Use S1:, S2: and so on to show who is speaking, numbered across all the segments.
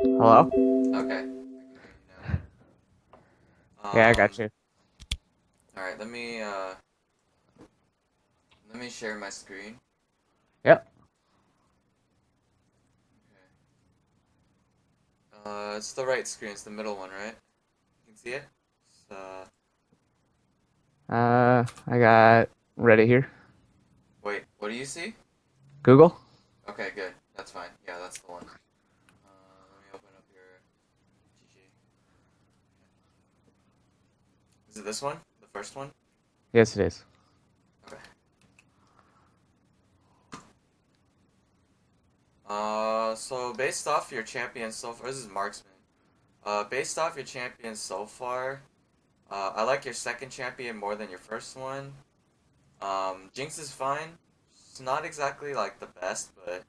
S1: Hello?
S2: Okay, I can hear you now.
S1: Yeah, I got you.
S2: All right, let me share my screen.
S1: Yep.
S2: It's the right screen. It's the middle one, right? You can see it. It's,
S1: I got Reddit here.
S2: wait, what do you see?
S1: Google?
S2: Okay, good. That's fine. Yeah, that's the one. Let me open up your GG. Is it this one? The first one?
S1: Yes, it is.
S2: Okay. So based off your champion so far, this is marksman. Based off your champion so far, I like your second champion more than your first one. Jinx is fine. It's not exactly like the best, but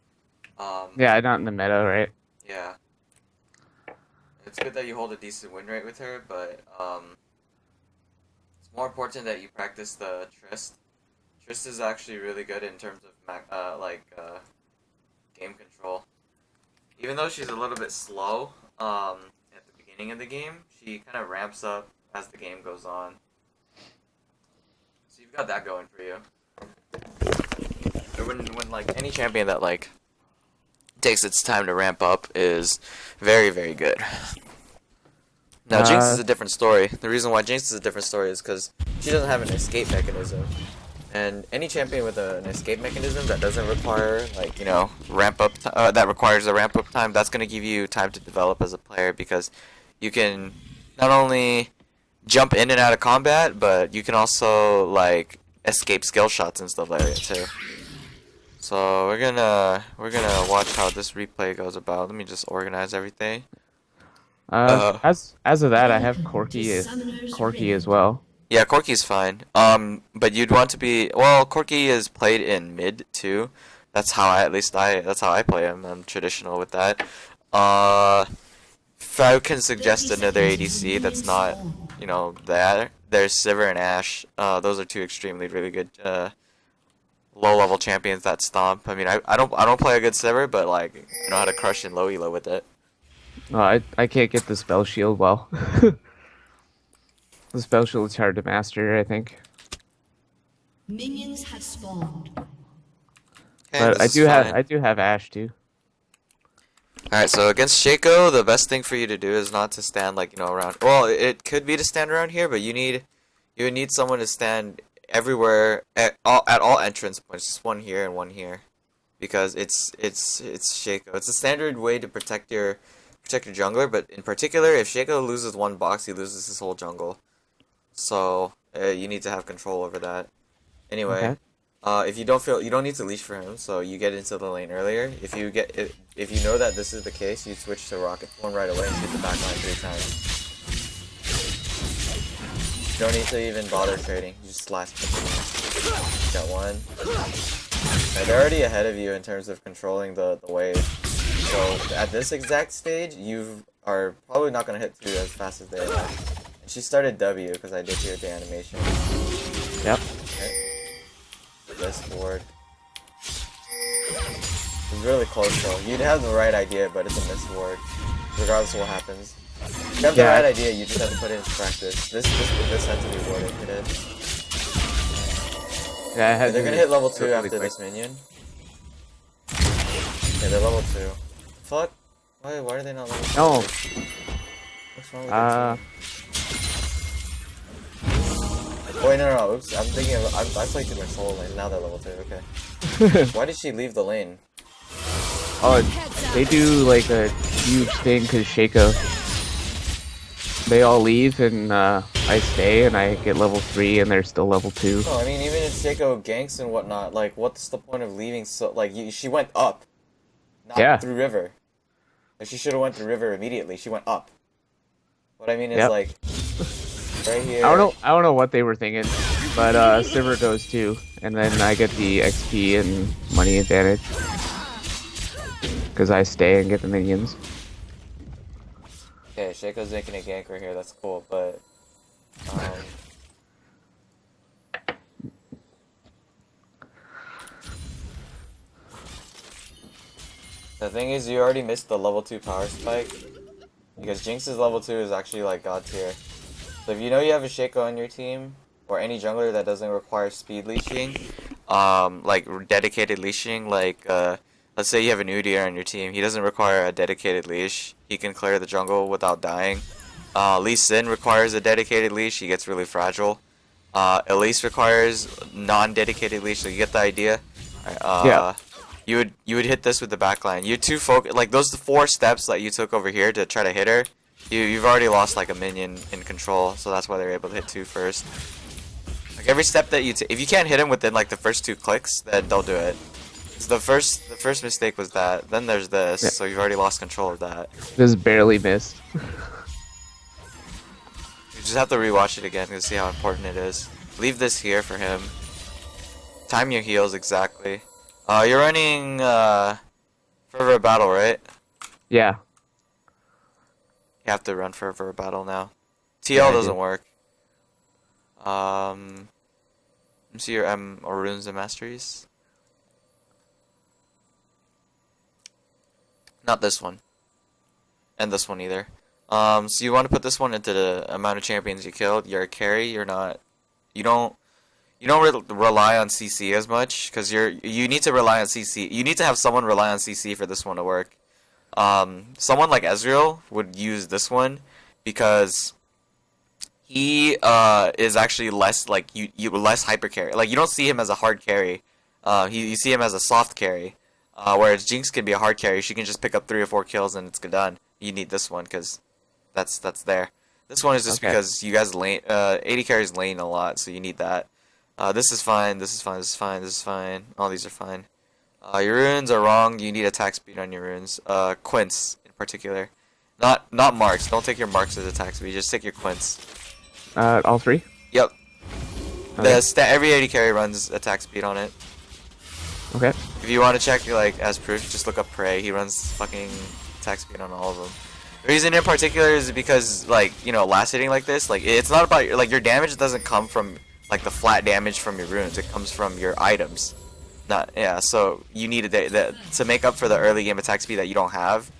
S1: Yeah, not in the meta, right?
S2: yeah, it's good that you hold a decent win rate with her. But it's more important that you practice the Trist. Trist is actually really good in terms of game control. Even though she's a little bit slow at the beginning of the game, she kind of ramps up as the game goes on. So you've got that going for you. Or when like any champion that like takes its time to ramp up is very, very good. Now, Jinx is
S1: Uh,
S2: a different story. The reason why Jinx is a different story is because she doesn't have an escape mechanism. And any champion with an escape mechanism that doesn't require, like, that requires a ramp up time, that's going to give you time to develop as a player because you can not only jump in and out of combat, but you can also, like, escape skill shots and stuff like that, too. So we're gonna watch how this replay goes about. Let me just organize everything. Uh,
S1: as of that, I have
S3: Welcome to Summoner's
S1: Corky as
S3: Rift.
S1: well.
S2: yeah, Corky's fine. But you'd want to be Corky is played in mid too. That's how I play him. I'm traditional with that. Uh, if I can
S3: 30
S2: suggest another
S3: seconds until
S2: ADC that's
S3: minions
S2: not,
S3: spawn.
S2: that there's Sivir and Ashe. Those are two extremely really good low level champions that stomp. I mean, I don't play a good Sivir, but like I know how to crush in low elo with it.
S1: I can't get the spell shield well. The spell shield's hard to master, I think.
S3: Minions have spawned.
S2: Okay,
S1: But
S2: this is fine.
S1: I do have Ash too.
S2: Alright, so against Shaco, the best thing for you to do is not to stand like, around. Well, it could be to stand around here, but you would need someone to stand everywhere at all entrance points, just one here and one here. Because it's Shaco. It's a standard way to protect your jungler, but in particular, if Shaco loses one box, he loses his whole jungle. So, you need to have control over that. Anyway,
S1: Okay.
S2: if you don't feel you don't need to leash for him, so you get into the lane earlier. If you know that this is the case, you switch to rocket form right away and hit the back line 3 times. You don't need to even bother trading. You just slash. Got one. And they're already ahead of you in terms of controlling the wave. So at this exact stage, you are probably not gonna hit 2 as fast as they are. And she started W because I did hear the animation.
S1: Yep.
S2: Okay. This board. It's really close though. You'd have the right idea, but it's a missed ward. Regardless of what happens. You have the
S1: Yeah.
S2: right idea, you just have to put it into practice. This has to be warded. Hit it.
S1: Yeah, I
S2: Okay,
S1: had
S2: they're gonna
S1: to
S2: hit level
S1: do
S2: 2
S1: it really
S2: after
S1: quick.
S2: this minion. Yeah, they're level 2. Fuck? Why are they not level 2
S1: No.
S2: already? What's wrong with their
S1: Uh,
S2: team? Oh, wait, no. Oops. I'm thinking of, I played too much solo lane. Now they're level 2. Okay. Why did she leave the lane?
S1: oh, they do like a huge thing because Shaco. They all leave and I stay and I get level 3 and they're still level 2.
S2: No, I mean, even if Shaco ganks and whatnot, like, what's the point of leaving so, like, she went up, not
S1: Yeah.
S2: through river. Like, she should have went through river immediately. She went up. What I mean is,
S1: Yep.
S2: like, right here.
S1: I don't know what they were thinking, but Sivir goes too, and then I get the XP and money advantage because I stay and get the minions.
S2: Okay, Shaco's making a gank right here. That's cool, but, um, The thing is, you already missed the level 2 power spike. Because Jinx's level 2 is actually like god tier. So if you know you have a Shaco on your team, or any jungler that doesn't require speed leashing, like dedicated leashing, like let's say you have an Udyr on your team, he doesn't require a dedicated leash. He can clear the jungle without dying. Lee Sin requires a dedicated leash, he gets really fragile. Elise requires non-dedicated leash, so you get the idea.
S1: Yeah.
S2: You would hit this with the backline. You two like those 4 steps that you took over here to try to hit her. You've already lost like a minion in control, so that's why they're able to hit 2 first. Like every step that you if you can't hit him within like the first 2 clicks, then don't do it. So the first mistake was that. Then there's this, so you've already lost control of that.
S1: Just barely missed.
S2: You just have to rewatch it again to see how important it is. Leave this here for him. Time your heals exactly. You're running Fervor of Battle, right?
S1: Yeah.
S2: You have to run Fervor of Battle now. TL
S1: Yeah,
S2: doesn't work. Let me see your or runes and masteries. Not this one. And this one either. So you want to put this one into the amount of champions you killed. You're a carry. You're not. You don't rely on CC as much because you need to rely on CC. You need to have someone rely on CC for this one to work. Someone like Ezreal would use this one because he is actually less like you less hyper carry. Like you don't see him as a hard carry. You see him as a soft carry. Whereas Jinx can be a hard carry. She can just pick up 3 or 4 kills and it's done. You need this one because that's there. This one is just because you guys lane 80 carries lane a lot, so you need that. This is fine. This is fine. This is fine. This is fine. All these are fine. Your runes are wrong. You need attack speed on your runes. Quints in particular, not marks. Don't take your marks as attack speed. Just take your quints.
S1: All 3?
S2: Yep.
S1: Okay.
S2: Every 80 carry runs attack speed on it.
S1: Okay.
S2: If you want to check like as proof, just look up Prey. He runs fucking attack speed on all of them. The reason in particular is because like last hitting like this, like it's not about like your damage doesn't come from like the flat damage from your runes. It comes from your items. So you need that to make up for the early game attack speed that you don't have,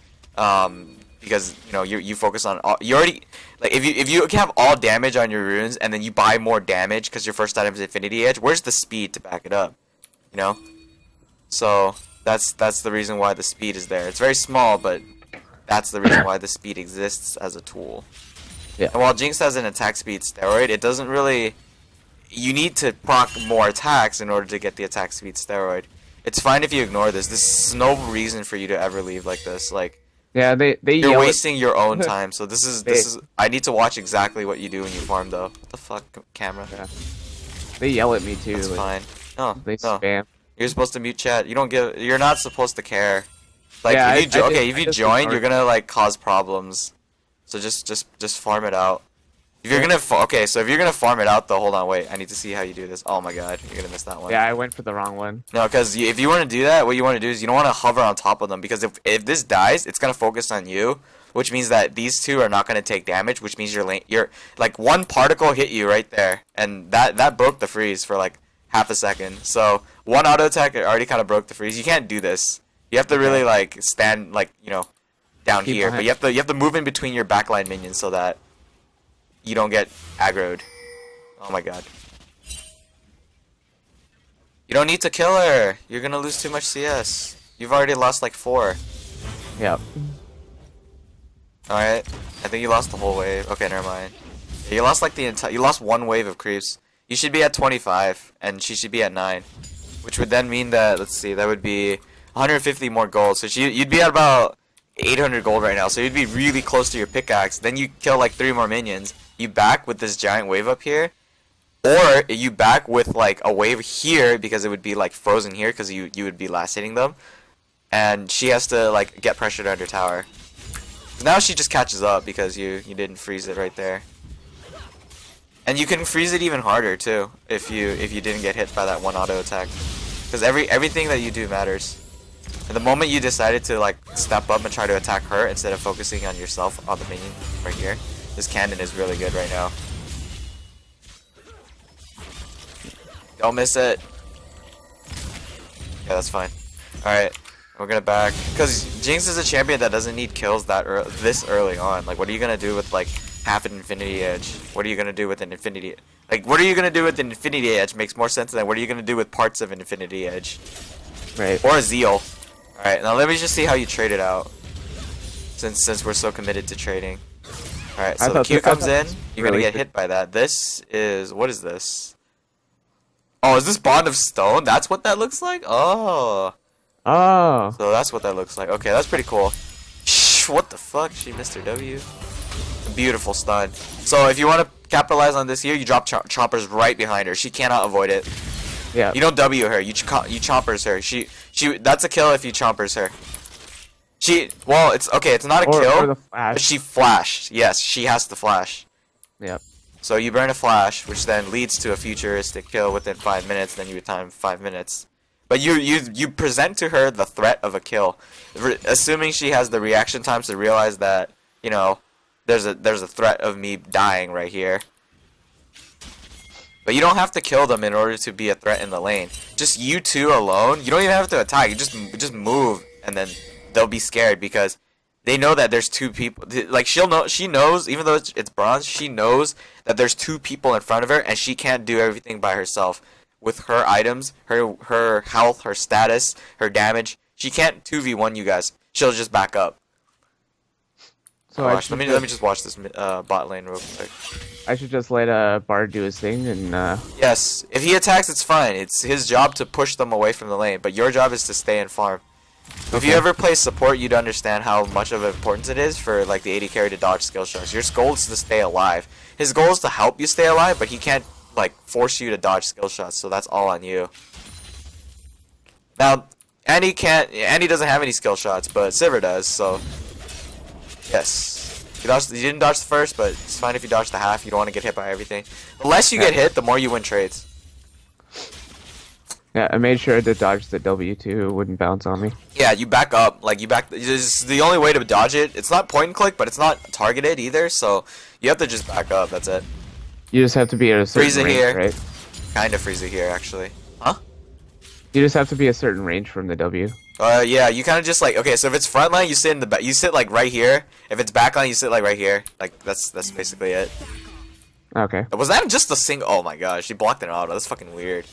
S2: because you focus on you already like if you have all damage on your runes and then you buy more damage because your first item is Infinity Edge. Where's the speed to back it up? So that's the reason why the speed is there. It's very small, but that's the reason why the speed exists as a tool.
S1: Yeah.
S2: And while Jinx has an attack speed steroid, it doesn't really. You need to proc more attacks in order to get the attack speed steroid. It's fine if you ignore this. There's no reason for you to ever leave like this. Like,
S1: yeah,
S2: you're wasting your own time. So this is. I need to watch exactly what you do when you farm, though. What the fuck, camera?
S1: Yeah. They yell at me too.
S2: That's fine. No,
S1: They
S2: no.
S1: spam.
S2: You're supposed to mute chat. You're not supposed to care. Like,
S1: Yeah,
S2: if you
S1: just
S2: join,
S1: ignore
S2: you're gonna like cause problems. So just farm it out. If you're gonna so if you're gonna farm it out though, hold on, wait. I need to see how you do this. Oh my god, you're gonna miss that one.
S1: Yeah, I went for the wrong one.
S2: No, because if you want to do that, what you want to do is you don't want to hover on top of them because if this dies, it's gonna focus on you, which means that these two are not gonna take damage, which means you're like one particle hit you right there, and that broke the freeze for like half a second. So one auto attack already kind of broke the freeze. You can't do this. You have to really like stand like down
S1: Keep
S2: here,
S1: behind.
S2: but you have to move in between your backline minions so that you don't get aggroed. Oh my god. You don't need to kill her. You're gonna lose too much CS. You've already lost like 4.
S1: Yep.
S2: Alright. I think you lost the whole wave. Okay, never mind. Yeah, you lost like you lost 1 wave of creeps. You should be at 25 and she should be at 9. Which would then mean that, let's see, that would be 150 more gold. So you'd be at about 800 gold right now. So you'd be really close to your pickaxe. Then you kill like 3 more minions. You back with this giant wave up here. Or you back with like a wave here because it would be like frozen here because you would be last hitting them. And she has to like get pressured under tower. Now she just catches up because you didn't freeze it right there. And you can freeze it even harder too if you didn't get hit by that one auto attack. Because everything that you do matters. And the moment you decided to like step up and try to attack her instead of focusing on yourself on the minion right here, this cannon is really good right now. Don't miss it. Yeah, that's fine. Alright. We're gonna back because Jinx is a champion that doesn't need kills this early on. Like, what are you gonna do with like half an Infinity Edge? What are you gonna do with an Infinity? Like, what are you gonna do with an Infinity Edge? Makes more sense than what are you gonna do with parts of an Infinity Edge?
S1: Right.
S2: Or a Zeal. All right, now let me just see how you trade it out. Since we're so committed to trading. All right, so the Q comes in. You're gonna get hit by that. This is what is this? Oh, is this Bond of Stone? That's what that looks like. Oh.
S1: Oh.
S2: So that's what that looks like. Okay, that's pretty cool. Shh, what the fuck? She missed her W. Beautiful stun. So if you want to capitalize on this here, you drop choppers right behind her. She cannot avoid it.
S1: Yeah.
S2: You don't W her. You choppers her. She. That's a kill if you choppers her. Well, it's okay. It's not a kill.
S1: Or the flash.
S2: But she flashed. Yes, she has to flash.
S1: Yep.
S2: So you burn a flash, which then leads to a futuristic kill within 5 minutes. Then you would time 5 minutes. But you present to her the threat of a kill, assuming she has the reaction times to realize that, you know, there's a threat of me dying right here. But you don't have to kill them in order to be a threat in the lane. Just you two alone. You don't even have to attack. You just move, and then they'll be scared because they know that there's two people. Like she knows, even though it's bronze, she knows that there's two people in front of her, and she can't do everything by herself. With her items, her health, her status, her damage, she can't 2v1 you guys. She'll just back up. So let me just watch this bot lane real quick.
S1: I should just let Bard do his thing and.
S2: Yes, if he attacks, it's fine. It's his job to push them away from the lane, but your job is to stay and farm. Okay. If you ever play support, you'd understand how much of importance it is for like the AD carry to dodge skill shots. Your goal is to stay alive. His goal is to help you stay alive, but he can't like force you to dodge skill shots, so that's all on you. Now, Andy doesn't have any skill shots, but Sivir does, so yes. You didn't dodge the first, but it's fine if you dodge the half. You don't want to get hit by everything. The less you get hit, the more you win trades.
S1: Yeah, I made sure to dodge the W2, it wouldn't bounce on me.
S2: Yeah, you back up. Like, it's the only way to dodge it. It's not point and click, but it's not targeted either, so you have to just back up. That's it.
S1: You just have to be at a certain range,
S2: here.
S1: right?
S2: Kind of freeze it here, actually. Huh?
S1: You just have to be a certain range from the W.
S2: Yeah, you kind of just like, okay, so if it's front line, you sit in the back. You sit like right here. If it's back line, you sit like right here. Like that's basically it.
S1: Okay.
S2: Was that just a single? Oh my gosh, she blocked an auto. That's fucking weird.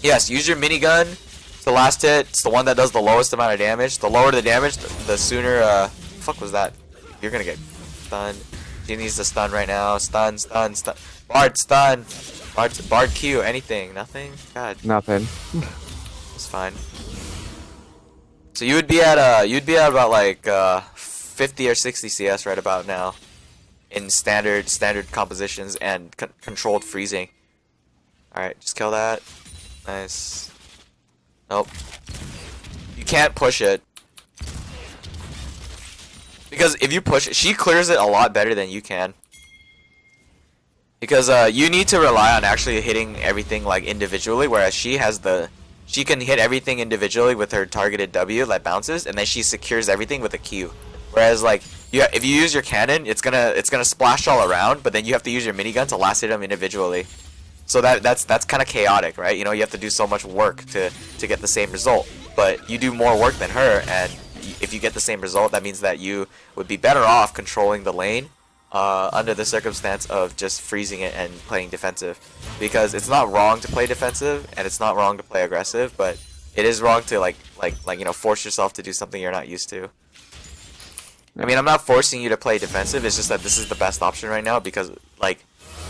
S2: Yes, use your minigun. It's the last hit. It's the one that does the lowest amount of damage. The lower the damage, the sooner. Fuck was that? You're gonna get stunned. She needs to stun right now. Stun. Bard stun. Bard Q. Anything? Nothing. God.
S1: Nothing.
S2: It's fine. So you would be at about like 50 or 60 CS right about now, in standard compositions and controlled freezing. All right, just kill that. Nice. Nope. You can't push it. Because if you push it, she clears it a lot better than you can. Because you need to rely on actually hitting everything like individually, whereas she can hit everything individually with her targeted W that bounces, and then she secures everything with a Q. Whereas like if you use your cannon, it's gonna splash all around, but then you have to use your minigun to last hit them individually. So that's kind of chaotic, right? You know, you have to do so much work to get the same result, but you do more work than her, and if you get the same result, that means that you would be better off controlling the lane under the circumstance of just freezing it and playing defensive. Because it's not wrong to play defensive, and it's not wrong to play aggressive, but it is wrong to like you know, force yourself to do something you're not used to. I mean, I'm not forcing you to play defensive, it's just that this is the best option right now, because like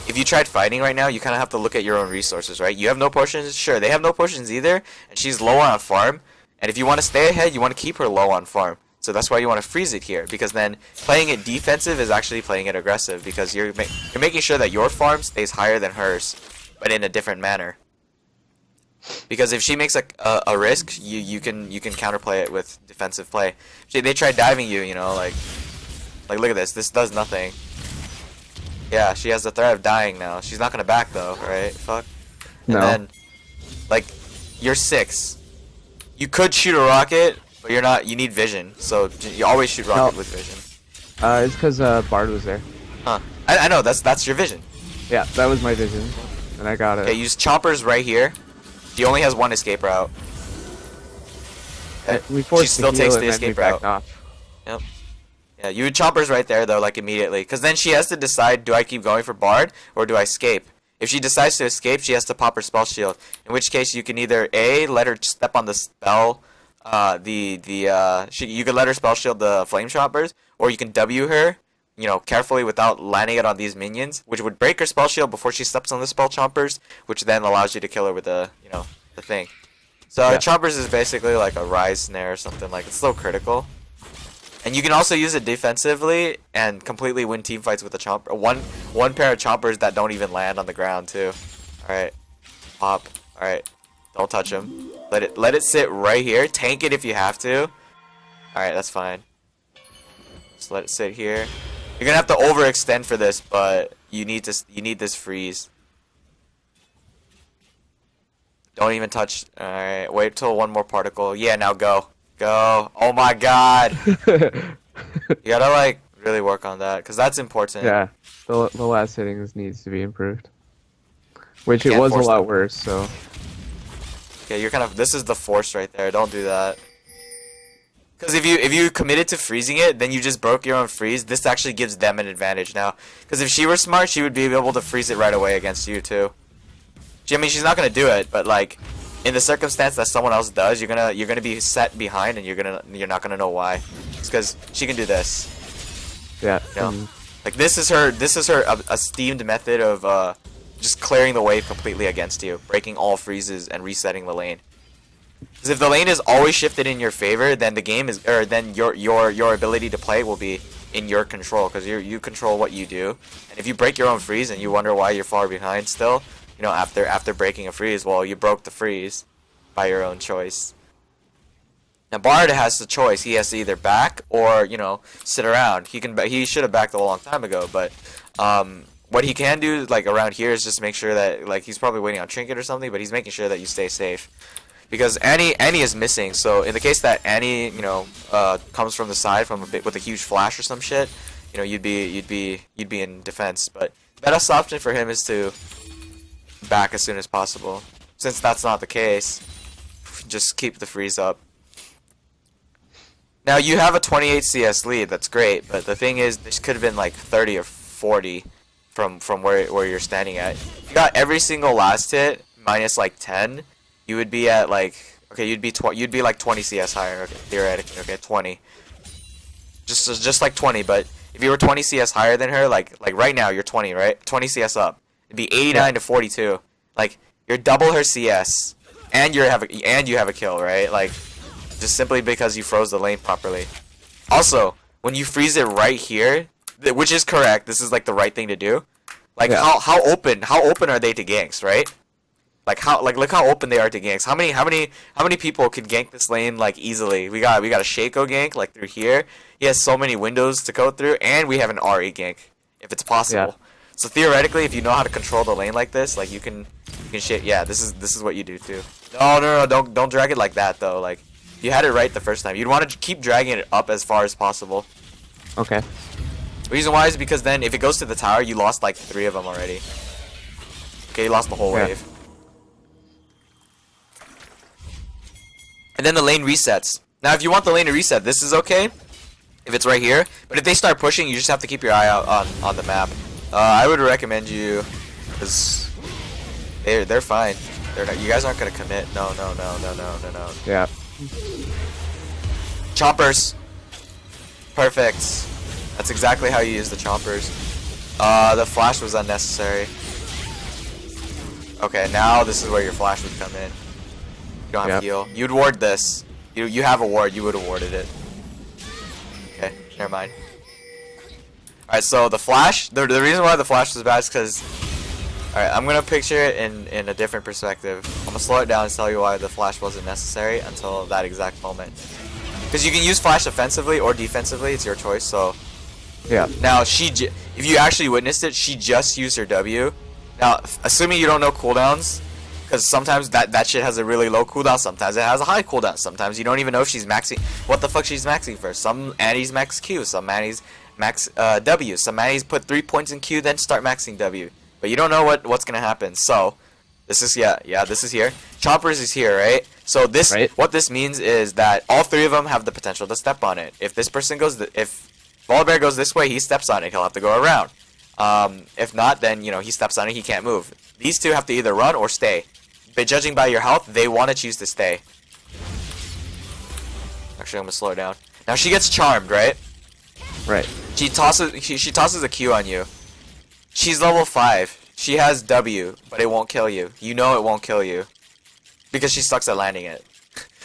S2: if you tried fighting right now, you kind of have to look at your own resources, right? You have no potions, sure, they have no potions either, and she's low on farm. And if you want to stay ahead, you want to keep her low on farm. So that's why you want to freeze it here, because then playing it defensive is actually playing it aggressive, because you're making sure that your farm stays higher than hers, but in a different manner. Because if she makes a risk, you can counterplay it with defensive play. They tried diving you know, like look at this. This does nothing. Yeah, she has the threat of dying now. She's not gonna back though, right? Fuck. And then, like, you're 6. You could shoot a rocket, but you're not. You need vision, so you always shoot rocket with vision.
S1: It's because Bard was there.
S2: Huh? I know that's your vision.
S1: Yeah, that was my vision, and I got it.
S2: Okay, use choppers right here. She only has one escape route. Okay.
S1: We
S2: She
S1: forced
S2: still
S1: the
S2: takes
S1: heal
S2: the
S1: and then we
S2: escape route.
S1: backed off.
S2: Yep. Yeah, you would chompers right there though, like immediately, because then she has to decide: do I keep going for Bard or do I escape? If she decides to escape, she has to pop her spell shield. In which case, you can either A, let her step on the spell, you can let her spell shield the flame choppers, or you can W her, you know, carefully without landing it on these minions, which would break her spell shield before she steps on the spell chompers, which then allows you to kill her with the, you know, the thing. So
S1: Yeah.
S2: choppers is basically like a rise snare or something, like it's still critical. And you can also use it defensively and completely win team fights with a chomper. One pair of chompers that don't even land on the ground too. All right, pop. All right, don't touch him. Let it sit right here. Tank it if you have to. All right, that's fine. Just let it sit here. You're gonna have to overextend for this, but you need this freeze. Don't even touch. All right, wait till one more particle. Yeah, now go. Go. Oh my god. You gotta like really work on that because that's important.
S1: Yeah, the last hittings needs to be improved. Which it
S2: Can't
S1: was a
S2: force
S1: lot
S2: them.
S1: worse, so
S2: Okay, you're kind of. This is the force right there. Don't do that. Because if you committed to freezing it, then you just broke your own freeze. This actually gives them an advantage now. Because if she were smart, she would be able to freeze it right away against you too. I mean, she's not gonna do it, but like, in the circumstance that someone else does, you're gonna be set behind, and you're not gonna know why. It's because she can do this.
S1: yeah.
S2: You know? Like this is her esteemed method of just clearing the wave completely against you, breaking all freezes and resetting the lane. Because if the lane is always shifted in your favor, then the game is, or then your ability to play will be in your control, because you control what you do. And if you break your own freeze and you wonder why you're far behind still, you know, after breaking a freeze, well, you broke the freeze by your own choice. Now Bard has the choice. He has to either back or, you know, sit around. He should have backed a long time ago, but what he can do like around here is just make sure that, like, he's probably waiting on trinket or something, but he's making sure that you stay safe. Because Annie is missing, so in the case that Annie, you know, comes from the side with a huge flash or some shit, you know, you'd be in defense. But the best option for him is to back as soon as possible. Since that's not the case, just keep the freeze up. Now you have a 28 CS lead, that's great, but the thing is, this could have been like 30 or 40 from where you're standing at. If you got every single last hit minus like 10, you would be at like, okay, you'd be like 20 CS higher, okay, theoretically, okay, 20. Just like 20, but if you were 20 CS higher than her, like right now you're 20, right? 20 CS up. It'd be 89 to 42. Like, you're double her CS, and you have a kill, right? Like, just simply because you froze the lane properly. Also, when you freeze it right here, which is correct, this is like the right thing to do. Like,
S1: Yeah.
S2: how open are they to ganks, right? Like look how open they are to ganks. How many people could gank this lane like easily? We got a Shaco gank like through here. He has so many windows to go through, and we have an RE gank if it's possible.
S1: Yeah.
S2: So theoretically, if you know how to control the lane like this, like you can shit. Yeah, this is what you do too. No, don't drag it like that though. Like, you had it right the first time. You'd want to keep dragging it up as far as possible.
S1: Okay.
S2: Reason why is because then if it goes to the tower, you lost like 3 of them already. Okay, you lost the whole
S1: Yeah.
S2: wave. And then the lane resets. Now, if you want the lane to reset, this is okay. If it's right here. But if they start pushing, you just have to keep your eye out on the map. I would recommend you, because they're fine. You guys aren't gonna commit. No.
S1: Yeah.
S2: Chompers. Perfect. That's exactly how you use the chompers. The flash was unnecessary. Okay, now this is where your flash would come in. You don't have heal. You'd ward this. You have a ward. You would have warded it. Okay, never mind. Alright, so the flash. The reason why the flash was bad is because. Alright, I'm gonna picture it in a different perspective. I'm gonna slow it down and tell you why the flash wasn't necessary until that exact moment. Because you can use flash offensively or defensively. It's your choice. So.
S1: Yeah.
S2: Now if you actually witnessed it, she just used her W. Now, assuming you don't know cooldowns, because sometimes that shit has a really low cooldown, sometimes it has a high cooldown, sometimes you don't even know if she's maxing, what the fuck she's maxing for. Some Annie's max Q, some Annie's max W, some Annie's put 3 points in Q, then start maxing W. But you don't know what's gonna happen, so This is this is here. Chompers is here, right? So this what this means is that all three of them have the potential to step on it. If this person goes, if Volibear goes this way, he steps on it. He'll have to go around. If not, then you know he steps on it. He can't move. These two have to either run or stay. But judging by your health, they want to choose to stay. Actually, I'm gonna slow her down. Now she gets charmed, right?
S1: Right.
S2: She tosses a Q on you. She's level 5. She has W, but it won't kill you. You know it won't kill you. Because she sucks at landing it.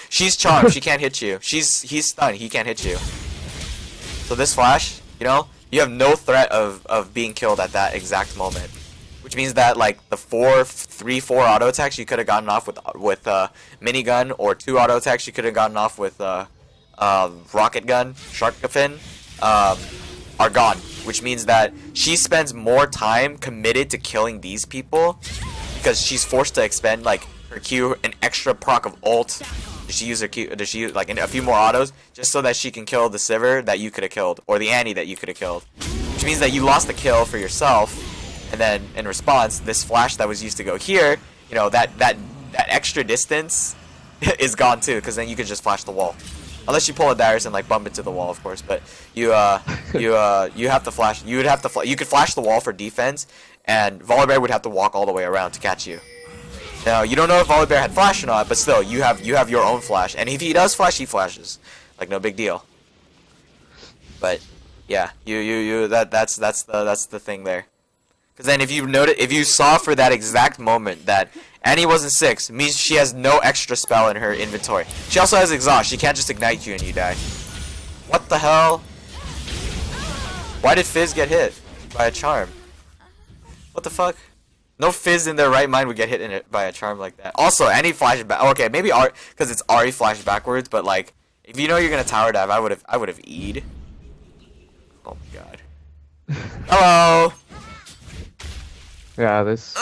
S2: She's charmed, she can't hit you. He's stunned, he can't hit you. So this flash, you know, you have no threat of being killed at that exact moment. Which means that like the 3-4 auto attacks you could have gotten off with minigun, or 2 auto attacks you could have gotten off with rocket gun, shark fin, are gone. Which means that she spends more time committed to killing these people because she's forced to expend like her Q, an extra proc of ult. Does she use her Q? Does she use like a few more autos just so that she can kill the Sivir that you could have killed, or the Annie that you could have killed? Which means that you lost the kill for yourself, and then in response, this flash that was used to go here, you know, that extra distance is gone too, because then you could just flash the wall. Unless you pull a Darius and like bump into the wall, of course. But you have to flash. You would have to. You could flash the wall for defense, and Volibear would have to walk all the way around to catch you. Now you don't know if Volibear had flash or not, but still, you have your own flash. And if he does flash, he flashes, like no big deal. But yeah, that's the thing there. Because then if you saw for that exact moment that Annie wasn't 6, means she has no extra spell in her inventory. She also has exhaust. She can't just ignite you and you die. What the hell? Why did Fizz get hit by a charm? What the fuck? No Fizz in their right mind would get hit by a charm like that. Also, Annie flashed back. Okay, maybe because it's Ahri flashed backwards, but like if you know you're gonna tower dive, I would have E'd. Oh my god. Hello.
S1: Yeah, this.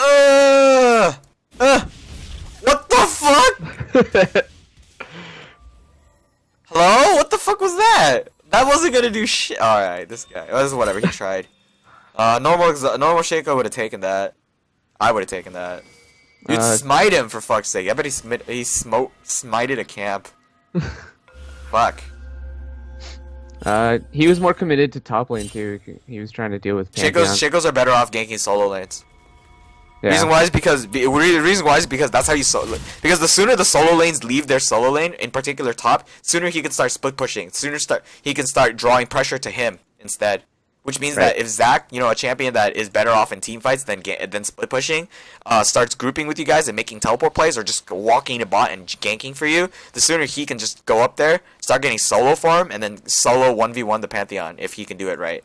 S2: What the fuck? Hello? What the fuck was that? That wasn't gonna do shit. Alright, this guy. This is whatever, he tried. Normal Shaco would have taken that. I would have taken that. You'd smite him for fuck's sake. I bet he smited a camp. Fuck.
S1: He was more committed to top lane too. He was trying to deal with Pantheon.
S2: Shakos are better off ganking solo lanes.
S1: Yeah.
S2: The reason why is because that's how you because the sooner the solo lanes leave their solo lane, in particular top, sooner he can start split pushing. Sooner he can start drawing pressure to him instead. Which means that if Zac, you know, a champion that is better off in team fights than split pushing, starts grouping with you guys and making teleport plays, or just walking a bot and ganking for you, the sooner he can just go up there, start getting solo farm, and then solo 1v1 the Pantheon if he can do it right.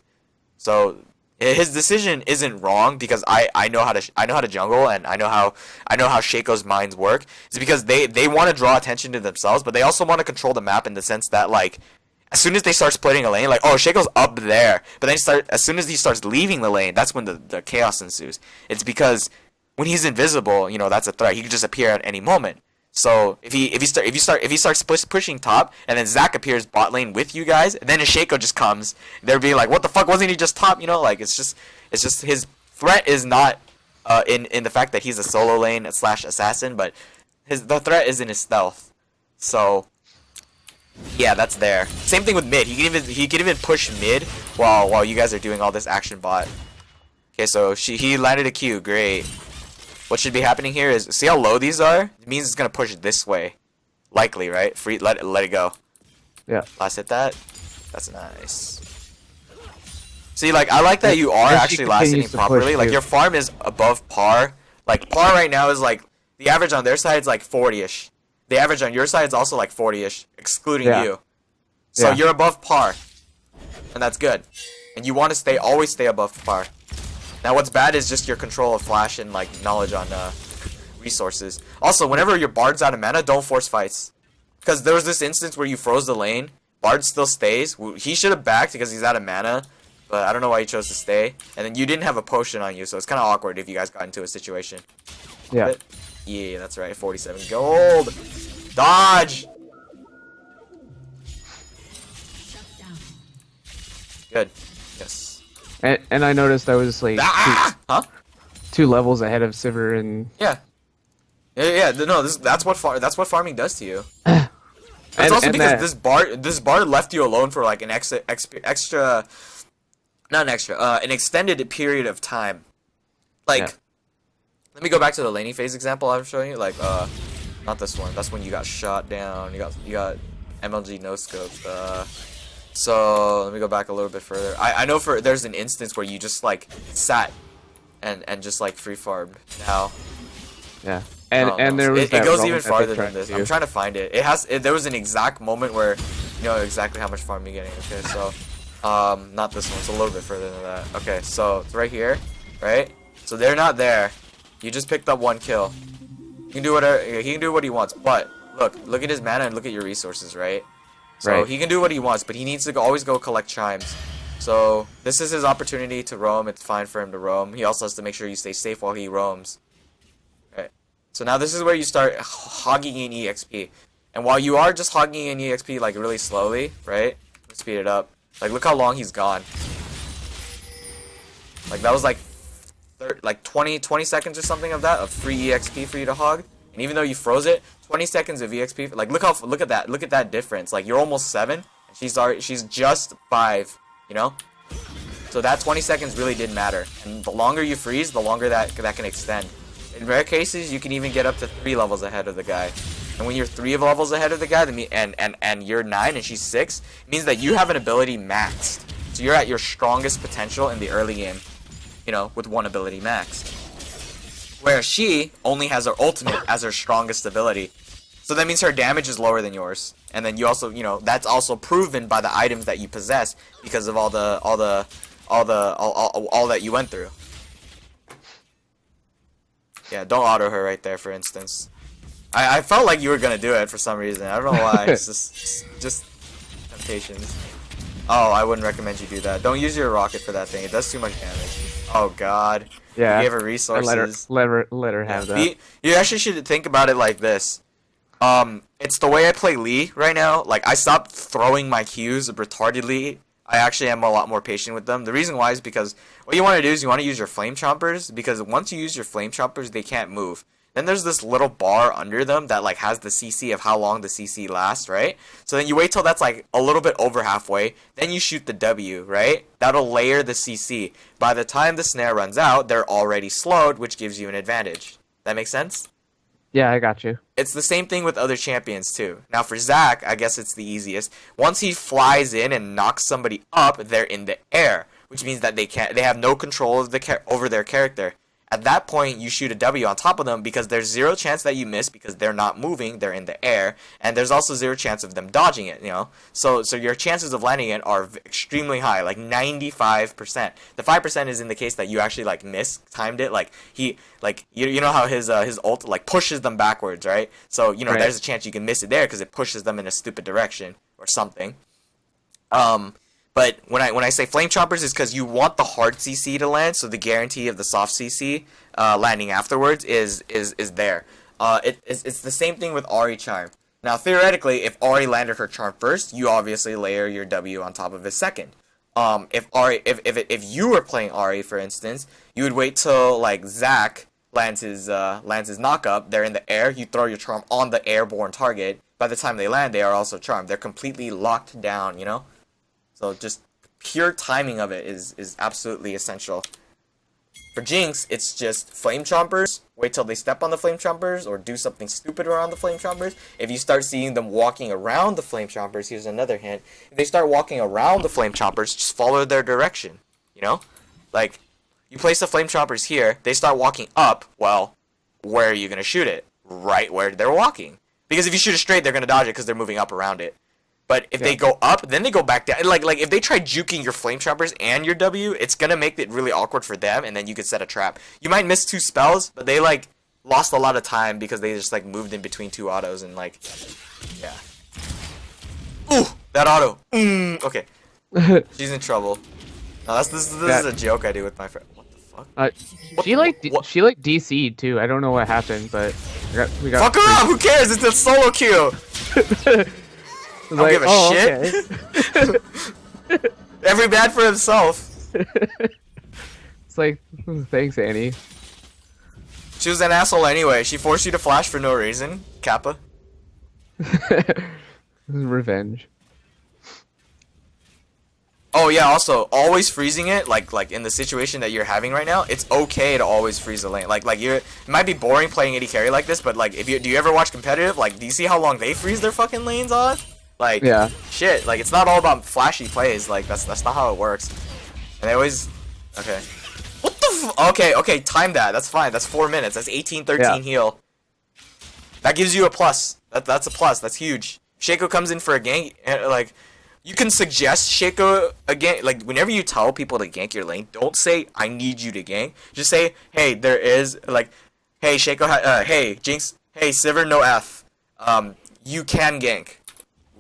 S2: So his decision isn't wrong because I know how to jungle, and I know how Shaco's minds work. It's because they want to draw attention to themselves, but they also want to control the map in the sense that like, as soon as they start splitting a lane, like, oh, Shaco's up there, but then as soon as he starts leaving the lane, that's when the chaos ensues. It's because when he's invisible, you know, that's a threat. He could just appear at any moment. So if he starts pushing top, and then Zac appears bot lane with you guys, and then Shaco just comes, they're being like, what the fuck, wasn't he just top? You know, like it's just his threat is not in the fact that he's a solo lane / assassin, but the threat is in his stealth. So yeah, that's there. Same thing with mid. He can even push mid while you guys are doing all this action bot. Okay, so he landed a Q. Great. What should be happening here is, see how low these are? It means it's gonna push this way, likely, right? Let it go.
S1: Yeah.
S2: Last hit that. That's nice. See, like I like that you are actually last hitting properly. Like your farm is above par. Like par right now is like the average on their side is like 40ish. The average on your side is also like 40ish, excluding you. So you're above par, and that's good. And you want to always stay above par. Now what's bad is just your control of flash and like knowledge on resources. Also, whenever your Bard's out of mana, don't force fights. Because there was this instance where you froze the lane, Bard still stays. He should have backed because he's out of mana, but I don't know why he chose to stay. And then you didn't have a potion on you, so it's kind of awkward if you guys got into a situation.
S1: Yeah.
S2: But, yeah, that's right. 47 gold. Dodge. Good. Yes.
S1: And I noticed I was like two levels ahead of Sivir and
S2: yeah. No, that's what farming does to you. It's
S1: And-
S2: also
S1: and
S2: because
S1: that-
S2: this bar left you alone for like an an extended period of time. Like,
S1: Yeah.
S2: let me go back to the laning phase example I was showing you. Like, not this one. That's when you got shot down. You got MLG no scoped. So let me go back a little bit further. I know there's an instance where you just like sat and just like free farmed. Now,
S1: Yeah.
S2: no,
S1: And
S2: no.
S1: there was
S2: It
S1: that
S2: goes
S1: roam
S2: even
S1: that they
S2: farther
S1: tried
S2: than this.
S1: to
S2: I'm
S1: do.
S2: trying to find it. There was an exact moment where you know exactly how much farm you're getting. Okay, so not this one. It's a little bit further than that. Okay, so it's right here, right? So they're not there. You just picked up 1 kill. He can do whatever. He can do what he wants. But look at his mana and look at your resources, right? So
S1: Right.
S2: he can do what he wants, but he needs to always go collect chimes. So this is his opportunity to roam. It's fine for him to roam. He also has to make sure you stay safe while he roams. Right. So now this is where you start hogging in EXP. And while you are just hogging in EXP like really slowly, right? Let's speed it up. Like look how long he's gone. Like that was like 20 seconds or something of that of free EXP for you to hog. And even though you froze it, 20 seconds of EXP. Like look at that difference. Like you're almost 7. And she's just 5. You know. So that 20 seconds really didn't matter. And the longer you freeze, the longer that can extend. In rare cases, you can even get up to 3 levels ahead of the guy. And when you're 3 levels ahead of the guy, and you're 9 and she's 6, it means that you have an ability maxed. So you're at your strongest potential in the early game. You know, with 1 ability maxed. Whereas she only has her ultimate as her strongest ability. So that means her damage is lower than yours. And then you also, you know, that's also proven by the items that you possess because of all that you went through. Yeah, don't auto her right there, for instance. I felt like you were gonna do it for some reason. I don't know why. It's just temptations. Oh, I wouldn't recommend you do that. Don't use your rocket for that thing. It does too much damage. Oh God.
S1: Yeah.
S2: You gave her resources.
S1: Let her have that.
S2: You actually should think about it like this. It's the way I play Lee right now. Like, I stopped throwing my Qs retardedly. I actually am a lot more patient with them. The reason why is because what you want to do is you want to use your Flame Chompers, because once you use your Flame Chompers, they can't move. Then there's this little bar under them that like has the CC of how long the CC lasts, right? So then you wait till that's like a little bit over halfway, then you shoot the W, right? That'll layer the CC. By the time the snare runs out, they're already slowed, which gives you an advantage. That makes sense?
S1: Yeah, I got you.
S2: It's the same thing with other champions too. Now for Zac, I guess it's the easiest. Once he flies in and knocks somebody up, they're in the air, which means that they have no control of over their character. At that point, you shoot a W on top of them because there's 0 chance that you miss because they're not moving, they're in the air, and there's also 0 chance of them dodging it, you know? So your chances of landing it are extremely high, like 95%. The 5% is in the case that you actually like mistimed it, like you know how his ult like pushes them backwards, right? So, you know,
S1: Right.
S2: there's a chance you can miss it there because it pushes them in a stupid direction or something. But when I say Flame Chompers, is because you want the hard CC to land, so the guarantee of the soft CC landing afterwards is there. It's the same thing with Ahri Charm. Now theoretically, if Ahri landed her charm first, you obviously layer your W on top of it second. If you were playing Ahri, for instance, you would wait till like Zac lands his knock up. They're in the air. You throw your charm on the airborne target. By the time they land, they are also charmed. They're completely locked down. You know. So just pure timing of it is absolutely essential. For Jinx, it's just Flame Chompers. Wait till they step on the Flame Chompers or do something stupid around the Flame Chompers. If you start seeing them walking around the Flame Chompers, here's another hint. If they start walking around the Flame Chompers, just follow their direction. You know? Like, you place the Flame Chompers here, they start walking up, well, where are you going to shoot it? Right where they're walking. Because if you shoot it straight, they're going to dodge it because they're moving up around it. But if they go up, then they go back down. Like if they try juking your Flame Chompers and your W, it's gonna make it really awkward for them, and then you could set a trap. You might miss 2 spells, but they like lost a lot of time because they just like moved in between 2 autos and like, yeah. Ooh, that auto. Okay, she's in trouble. No, this is a joke I do with my friend. What the fuck?
S1: She like DC'd too. I don't know what happened, but we got
S2: Fuck off! Who cares? It's a solo queue. I don't give a shit.
S1: Okay.
S2: Every man for himself.
S1: It's like, thanks, Annie.
S2: She was an asshole anyway. She forced you to flash for no reason, Kappa.
S1: Revenge.
S2: Oh yeah, also always freezing it, like in the situation that you're having right now, it's okay to always freeze the lane. Like it might be boring playing AD carry like this, but like do you ever watch competitive? Like, do you see how long they freeze their fucking lanes on? Like,
S1: yeah,
S2: shit. Like, it's not all about flashy plays. Like, that's not how it works. And they always, okay. What the? Okay, time that. That's fine. That's 4 minutes. That's 18-13 heal. That gives you a plus. That's a plus. That's huge. Shaco comes in for a gank, and like. You can suggest Shaco again, like whenever you tell people to gank your lane, don't say I need you to gank. Just say, hey, there is like, hey Shaco, hey Jinx, hey Sivir, no F, you can gank.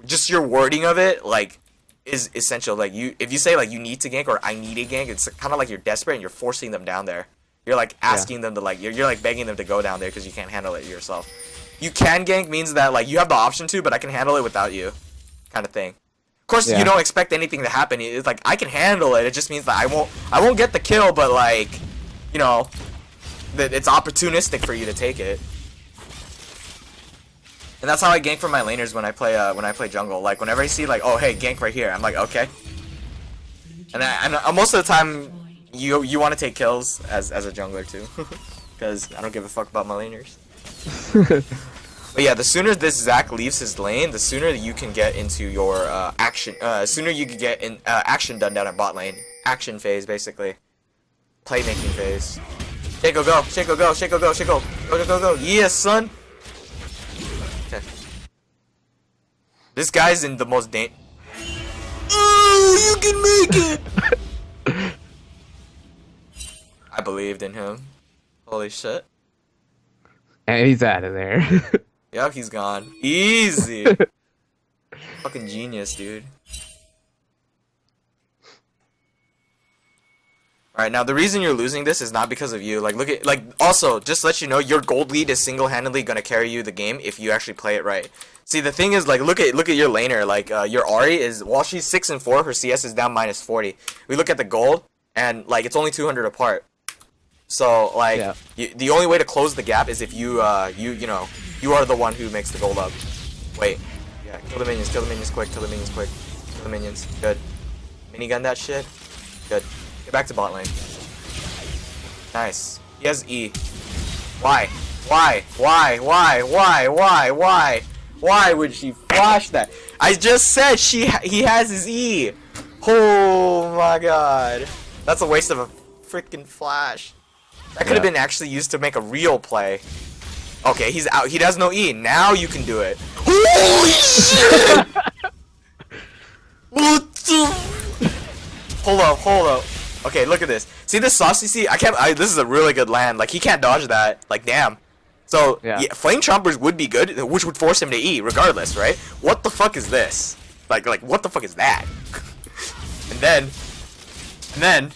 S2: Just your wording of it like is essential. Like if you say like you need to gank or I need a gank, it's kind of like you're desperate and you're forcing them down there. You're like asking them to like you're like begging them to go down there because you can't handle it yourself. You can gank means that like you have the option to, but I can handle it without you, kind of thing. Of course, you don't expect anything to happen. It's like I can handle it. It just means that I won't get the kill, but like, you know, that it's opportunistic for you to take it. And that's how I gank for my laners when I play jungle. Like whenever I see like, oh hey, gank right here, I'm like okay. And most of the time, you want to take kills as a jungler too, because I don't give a fuck about my laners. But yeah, the sooner this Zac leaves his lane, the sooner you can get into your action. Sooner you can get in action done down at bot lane. Action phase, basically. Playmaking phase. Shaco go, Shaco go, Shaco go, Shaco go. Yes, son. Okay. This guy's in the most Oh, you can make it. I believed in him. Holy shit.
S1: And he's out of there.
S2: Yep, he's gone. Easy. Fucking genius, dude. Alright, now the reason you're losing this is not because of you. Like, look at, like, also, just to let you know, your gold lead is single-handedly gonna carry you the game if you actually play it right. See, the thing is, like, look at your laner. Like, your Ahri is, while she's 6 and 4, her CS is down -40. We look at the gold, and, like, it's only 200 apart. So, like, the only way to close the gap is if you know, you are the one who makes the gold up. Wait. Yeah, kill the minions quick, kill the minions quick. Kill the minions. Good. Minigun that shit. Good. Get back to bot lane. Nice. He has E. Why? Why would she flash that? I just said he has his E. Oh my god. That's a waste of a freaking flash. That could have been actually used to make a real play. Okay, he's out. He has no E. Now you can do it. Holy shit! What the? Hold up. Okay, look at this. See this saucy? See, this is a really good land. Like, he can't dodge that. Like, damn. So, yeah, Flame Chompers would be good, which would force him to E, regardless, right? What the fuck is this? Like, what the fuck is that? and then,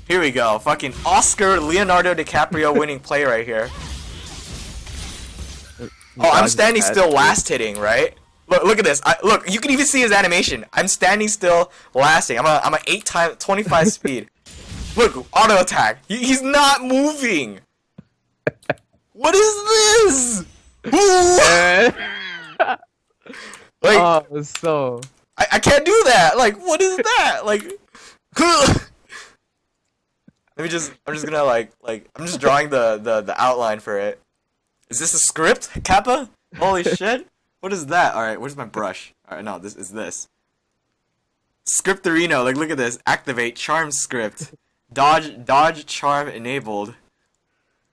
S2: here we go. Fucking Oscar Leonardo DiCaprio winning play right here. Oh, I'm standing still last hitting, right? Look at this. Look, you can even see his animation. I'm standing still last hitting. I'm a 25 speed. Look, auto attack. He's not moving. What is this? Like,
S1: oh, so
S2: I can't do that. Like, what is that? Like, I'm just gonna like I'm just drawing the outline for it. Is this a script, Kappa? Holy shit! What is that? All right, where's my brush? All right, no, this is this. Scriptorino, like look at this. Activate charm script. Dodge charm enabled.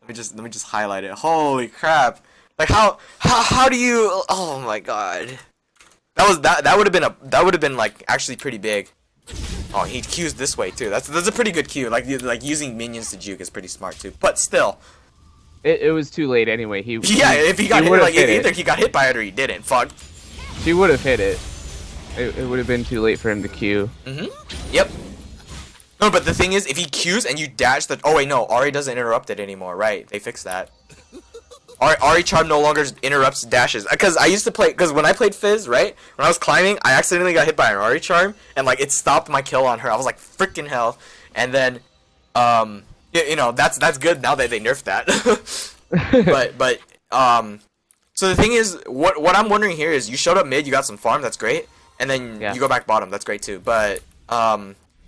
S2: Let me just highlight it. Holy crap! Like how do you? Oh my god. That would have been like actually pretty big. Oh, he Q's this way too. That's a pretty good Q. Like using minions to juke is pretty smart too. But still,
S1: it was too late anyway.
S2: If he got hit, like either he got hit by it or he didn't. Fuck.
S1: She would have hit it. It would have been too late for him to Q.
S2: Yep. No, but the thing is, if he Qs and you dash the... Oh, wait, no. Ahri doesn't interrupt it anymore. Right. They fixed that. Ahri Charm no longer interrupts dashes. Because I used to play... Because when I played Fizz, right? When I was climbing, I accidentally got hit by an Ahri Charm. And, like, it stopped my kill on her. I was like, freaking hell. And then, you know, that's good now that they nerfed that. but so the thing is, what I'm wondering here is you showed up mid, you got some farm, that's great, and then you go back bottom, that's great too. But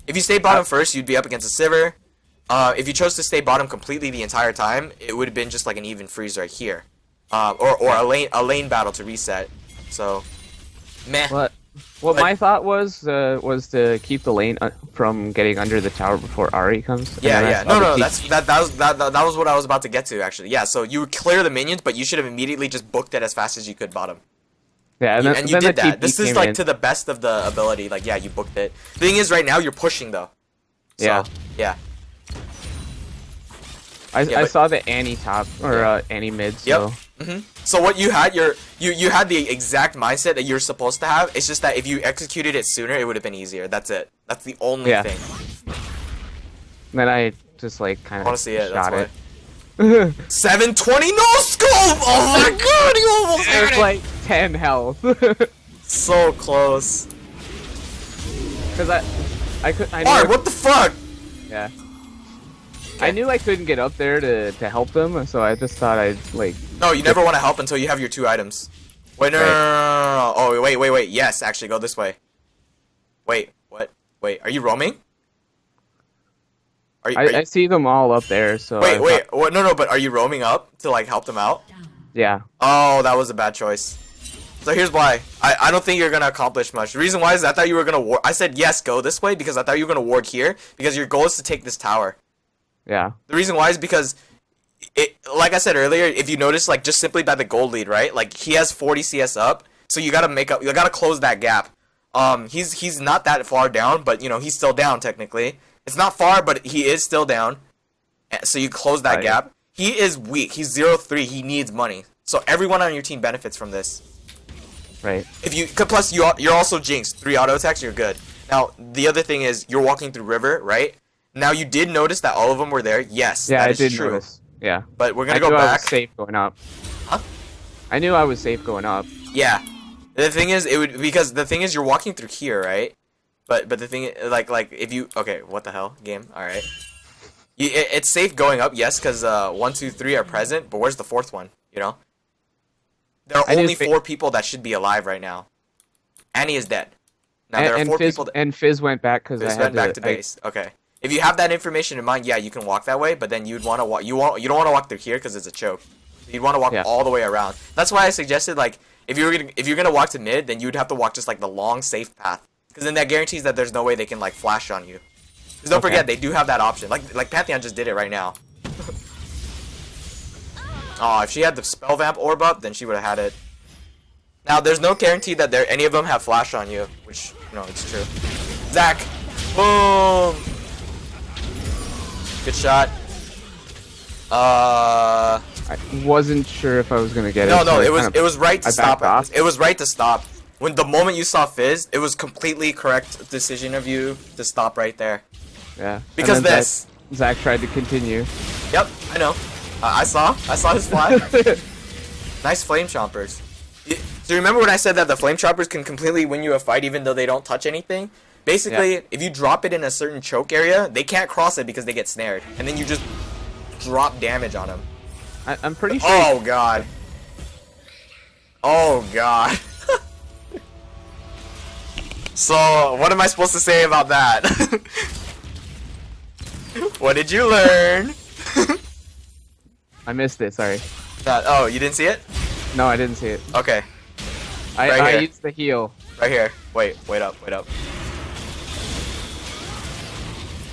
S2: if you stayed bottom first, you'd be up against a Sivir. If you chose to stay bottom completely the entire time, it would have been just like an even freeze right here, or a lane battle to reset. So, meh.
S1: What my thought was to keep the lane from getting under the tower before Ari comes.
S2: Yeah. No. That was what I was about to get to actually. Yeah. So you clear the minions, but you should have immediately just booked it as fast as you could bottom.
S1: Yeah,
S2: And you did that. This is like to the best of the ability. Like, yeah, you booked it. The thing is, right now you're pushing though. So, yeah.
S1: I saw the Annie top or Annie mid. So.
S2: Yep. So what you had, you had the exact mindset that you're supposed to have. It's just that if you executed it sooner, it would have been easier. That's it. That's the only thing.
S1: Then I just like kind of
S2: want to see it.
S1: shot
S2: That's why. 720 no scope. Oh my god, you almost had
S1: There's
S2: it.
S1: like 10 health.
S2: So close.
S1: Because I could.
S2: Alright, what the fuck?
S1: Yeah. I knew I couldn't get up there to help them, so I just thought I'd like.
S2: No, you never want to help until you have your 2 items. Wait, no. Oh, wait. Yes, actually, go this way. Wait, what? Wait, are you roaming?
S1: I see them all up there, so.
S2: Wait. What? No, but are you roaming up to like help them out?
S1: Yeah.
S2: Oh, that was a bad choice. So here's why. I don't think you're gonna accomplish much. The reason why is I thought you were gonna ward. I said yes, go this way because I thought you were gonna ward here because your goal is to take this tower.
S1: Yeah.
S2: The reason why is because like I said earlier, if you notice, like just simply by the gold lead, right? Like he has 40 CS up, so you gotta close that gap. He's not that far down, but you know he's still down technically. It's not far, but he is still down. So you close that gap. He is weak. He's 0-3. He needs money. So everyone on your team benefits from this.
S1: Right.
S2: If you plus you're also Jinx. 3 auto attacks, you're good. Now the other thing is you're walking through river, right? Now you did notice that all of them were there. Yes,
S1: yeah,
S2: that is
S1: I did
S2: true.
S1: notice. Yeah.
S2: But we're gonna
S1: go
S2: back.
S1: I was safe going up.
S2: Huh?
S1: I knew I was safe going up.
S2: Yeah. The thing is, you're walking through here, right? But the thing like if you what the hell game? All right. It's safe going up, yes, because 1, 2, 3 are present. But where's the 4th one? You know. There are only 4 people that should be alive right now. Annie is dead. Now there are 4 people.
S1: And Fizz went back because I had
S2: back to base. Okay. If you have that information in mind, yeah, you can walk that way. But then you'd want to walk. You don't want to walk through here because it's a choke. You'd want to walk all the way around. That's why I suggested like if you're gonna walk to mid, then you'd have to walk just like the long safe path. Because then that guarantees that there's no way they can like flash on you. Because don't forget they do have that option. Like Pantheon just did it right now. Oh, if she had the spell vamp orb up, then she would have had it. Now there's no guarantee that any of them have flash on you, which it's true. Zach, boom. Good shot.
S1: I wasn't sure if I was gonna get it.
S2: No, it was right to stop it. It was right to stop. When the moment you saw Fizz, it was completely correct decision of you to stop right there.
S1: Yeah.
S2: Because this.
S1: Zach tried to continue.
S2: Yep, I know. I saw his fly. Nice flame chompers. So remember when I said that the flame chompers can completely win you a fight even though they don't touch anything? Basically, if you drop it in a certain choke area, they can't cross it because they get snared. And then you just drop damage on them.
S1: I'm pretty sure.
S2: Oh, God. Oh, God. So, what am I supposed to say about that? What did you learn?
S1: I missed it, sorry.
S2: Oh, you didn't see it?
S1: No, I didn't see it.
S2: Okay.
S1: I used the heal.
S2: Right here. Wait up.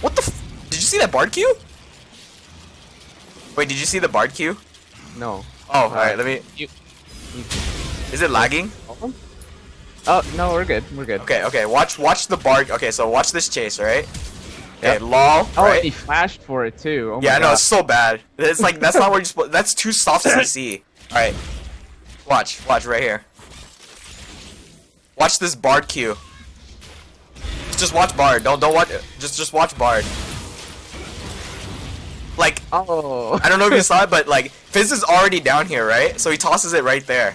S2: What the did you see that Bard Q? Wait, did you see the Bard Q?
S1: No.
S2: Oh, alright, let me... Is it lagging?
S1: Oh, no, we're good.
S2: Okay, watch the Bard... Okay, so watch this chase, alright? Okay,
S1: Yep.
S2: lol,
S1: Oh,
S2: right?
S1: he flashed for it too. Oh
S2: Yeah,
S1: my
S2: no,
S1: God.
S2: it's so bad. It's like, that's not where you're supposed... That's too soft CC. Alright. Watch right here. Watch this Bard Q. Just watch Bard. Don't watch... Just watch Bard. Like...
S1: Oh.
S2: I don't know if you saw it, but like, Fizz is already down here, right? So he tosses it right there.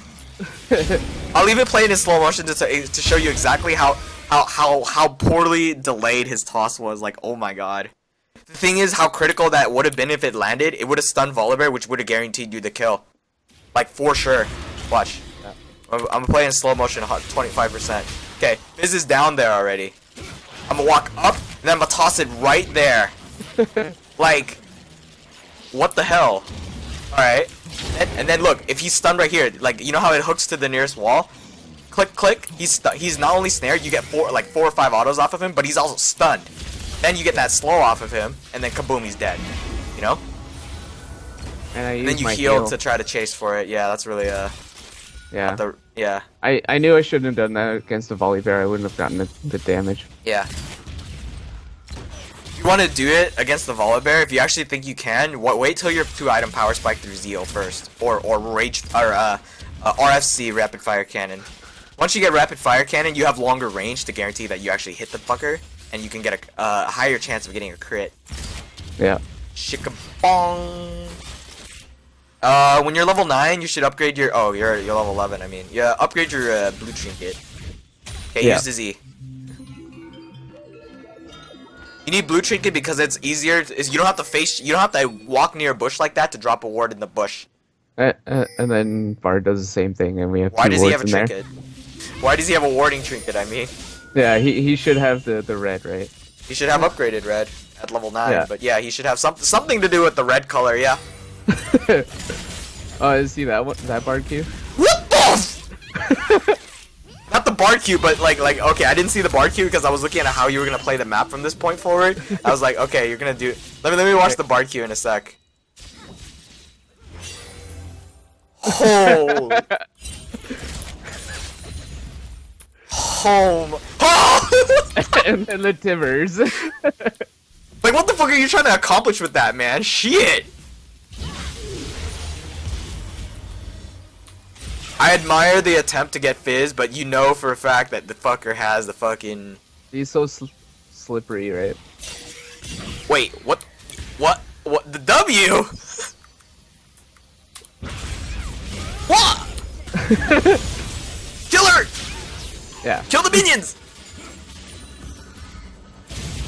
S2: I'll leave it playing in slow motion to show you exactly how poorly delayed his toss was. Like, oh my God. The thing is, how critical that would have been if it landed. It would have stunned Volibear, which would have guaranteed you the kill. Like, for sure. Watch. I'm playing slow motion, 25%. Okay, Fizz is down there already. I'm gonna walk up, and then I'm gonna toss it right there. Like, what the hell? Alright. And then look, if he's stunned right here, like, you know how it hooks to the nearest wall? Click, click. He's not only snared, you get 4 or 5 autos off of him, but he's also stunned. Then you get that slow off of him, and then kaboom, he's dead. You know?
S1: And
S2: then you heal to try to chase for it. Yeah, that's really
S1: yeah.
S2: Yeah.
S1: I knew I shouldn't have done that against the Volibear. I wouldn't have gotten the damage.
S2: Yeah. If you want to do it against the Volibear, if you actually think you can, wait till your 2-item power spike through Zeal first, or RFC rapid fire cannon. Once you get rapid fire cannon, you have longer range to guarantee that you actually hit the fucker, and you can get a higher chance of getting a crit.
S1: Yeah.
S2: Shikabong. When you're level 9, you should upgrade your. Oh, you're level 11. I mean, yeah, upgrade your blue trinket. Okay,
S1: yeah.
S2: use the Z. You need blue trinket because it's easier. You don't have to face. You don't have to walk near a bush like that to drop a ward in the bush.
S1: And then Bard does the same thing, and we have
S2: Why
S1: two
S2: does he
S1: wards
S2: have a
S1: in there.
S2: trinket? Why does he have a warding trinket? I mean,
S1: Yeah, he should have the red, right?
S2: he should have upgraded red at level 9.
S1: Yeah.
S2: But yeah, he should have something to do with the red color. Yeah.
S1: Oh, see that one, that Bard Q?
S2: What the? Not the Bard Q, but like okay, I didn't see the Bard Q because I was looking at how you were gonna play the map from this point forward. I was like, okay, you're gonna do. Let me watch the Bard Q in a sec. Oh. Home. Oh!
S1: and the Timbers.
S2: Like, what the fuck are you trying to accomplish with that, man? Shit. I admire the attempt to get Fizz, but you know for a fact that the fucker has the fucking...
S1: He's so slippery, right?
S2: Wait, what? What? The W? What? Kill her!
S1: Yeah.
S2: Kill the minions!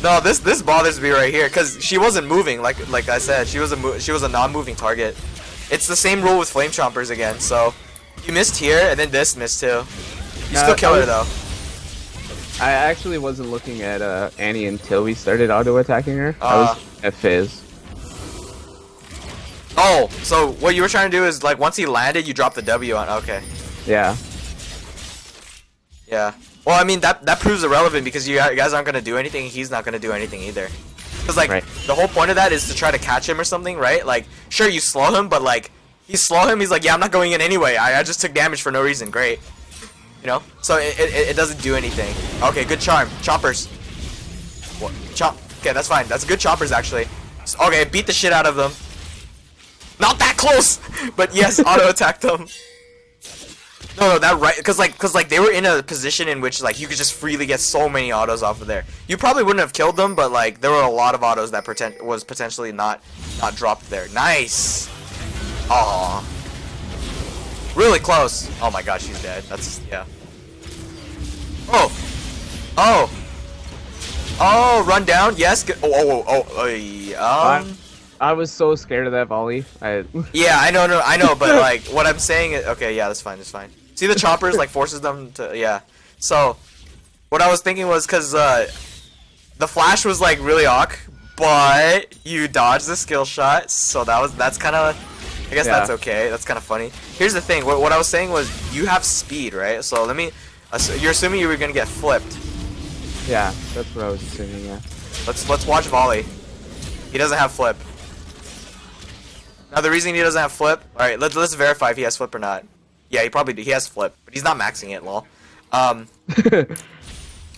S2: No, this bothers me right here, cause she wasn't moving. Like I said, she was a non-moving target. It's the same rule with Flame Chompers again. So you missed here, and then this missed too. You still kill her though.
S1: I actually wasn't looking at Annie until we started auto-attacking her. I was at Fizz.
S2: Oh, so what you were trying to do is, like, once he landed, you drop the W on. Okay.
S1: Yeah.
S2: Yeah. Well, I mean, that proves irrelevant because you guys aren't gonna do anything. He's not gonna do anything either. Because, like, the whole point of that is to try to catch him or something, right? Like, sure, you slow him, but, like, you slow him, he's like, yeah, I'm not going in anyway. I just took damage for no reason. Great. You know? So it doesn't do anything. Okay, good charm. Choppers. What? Chomp. Okay, that's fine. That's good choppers, actually. Okay, beat the shit out of them. Not that close! But yes, auto-attack them. No, that right, cause like they were in a position in which like you could just freely get so many autos off of there. You probably wouldn't have killed them, but like there were a lot of autos that was potentially not dropped there. Nice. Aw. Really close. Oh my god, she's dead. That's yeah. Oh. Oh. Oh, run down. Yes. Good.
S1: I was so scared of that volley.
S2: Yeah, I know, but like what I'm saying is okay. Yeah, that's fine. That's fine. See the choppers like forces them to yeah. So what I was thinking was because the flash was like really awk, but you dodged the skill shot, so that's kind of I guess that's okay. That's kind of funny. Here's the thing. What I was saying was you have speed, right? So let me. You're assuming you were gonna get flipped.
S1: Yeah, that's what I was assuming. Yeah.
S2: Let's watch volley. He doesn't have flip. Now the reason he doesn't have flip. All right, let's verify if he has flip or not. Yeah, he has flip, but he's not maxing it, lol.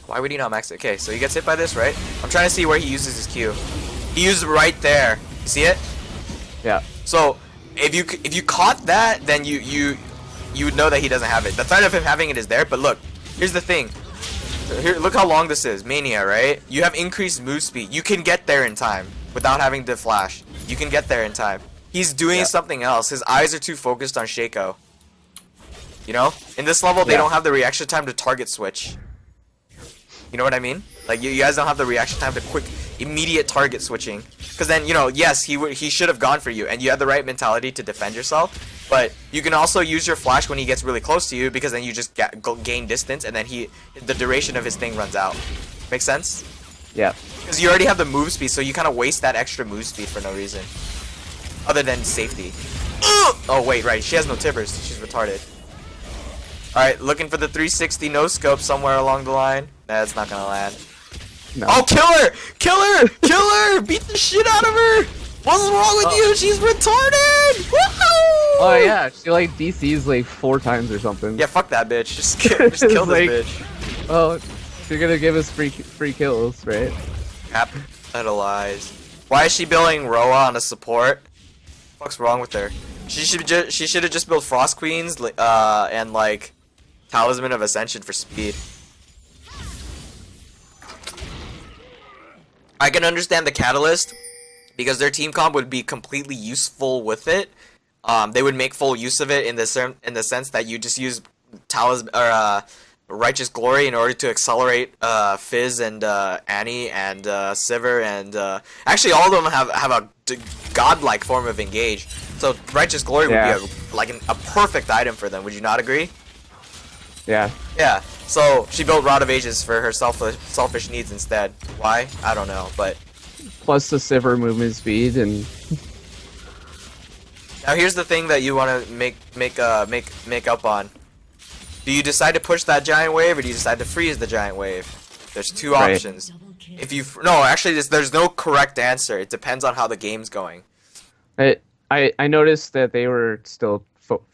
S2: Why would he not max it? Okay, so he gets hit by this, right? I'm trying to see where he uses his Q. He used it right there. You see it?
S1: Yeah.
S2: So if you caught that, then you would know that he doesn't have it. The threat of him having it is there, but look, here's the thing. Here, look how long this is. Mania, right? You have increased move speed. You can get there in time without having to flash. You can get there in time. He's doing something else. His eyes are too focused on Shaco. You know? In this level, they don't have the reaction time to target switch. You know what I mean? Like, you guys don't have the reaction time to quick immediate target switching. Because then, you know, yes, he should have gone for you, and you had the right mentality to defend yourself. But you can also use your flash when he gets really close to you, because then you just gain distance, and then the duration of his thing runs out. Make sense?
S1: Yeah.
S2: Because you already have the move speed, so you kind of waste that extra move speed for no reason. Other than safety. Oh, wait, right. She has no tibbers. She's retarded. Alright, looking for the 360 no-scope somewhere along the line. That's not gonna land.
S1: No.
S2: Oh, kill her! Kill her! Kill her! Beat the shit out of her! What's wrong with you? She's retarded! Woo!
S1: Oh yeah, she like DC's like 4 times or something.
S2: Yeah, fuck that bitch. Just kill this
S1: Like-
S2: bitch.
S1: Oh, you're gonna give us free kills, right?
S2: Capitalize. Why is she building Roa on a support? What's wrong with her? She should have just built Frost Queens and like Talisman of Ascension for speed. I can understand the Catalyst because their team comp would be completely useful with it. They would make full use of it in the sense that you just use Talisman or Righteous Glory in order to accelerate Fizz and Annie and Sivir and actually all of them have a godlike form of engage. So Righteous Glory would be a perfect item for them. Would you not agree?
S1: Yeah.
S2: Yeah. So she built Rod of Ages for her selfish needs instead. Why? I don't know, but
S1: Plus the Sivir movement speed and
S2: now here's the thing that you want to make up on. Do you decide to push that giant wave, or do you decide to freeze the giant wave? There's two options. If you actually, there's no correct answer. It depends on how the game's going.
S1: I noticed that they were still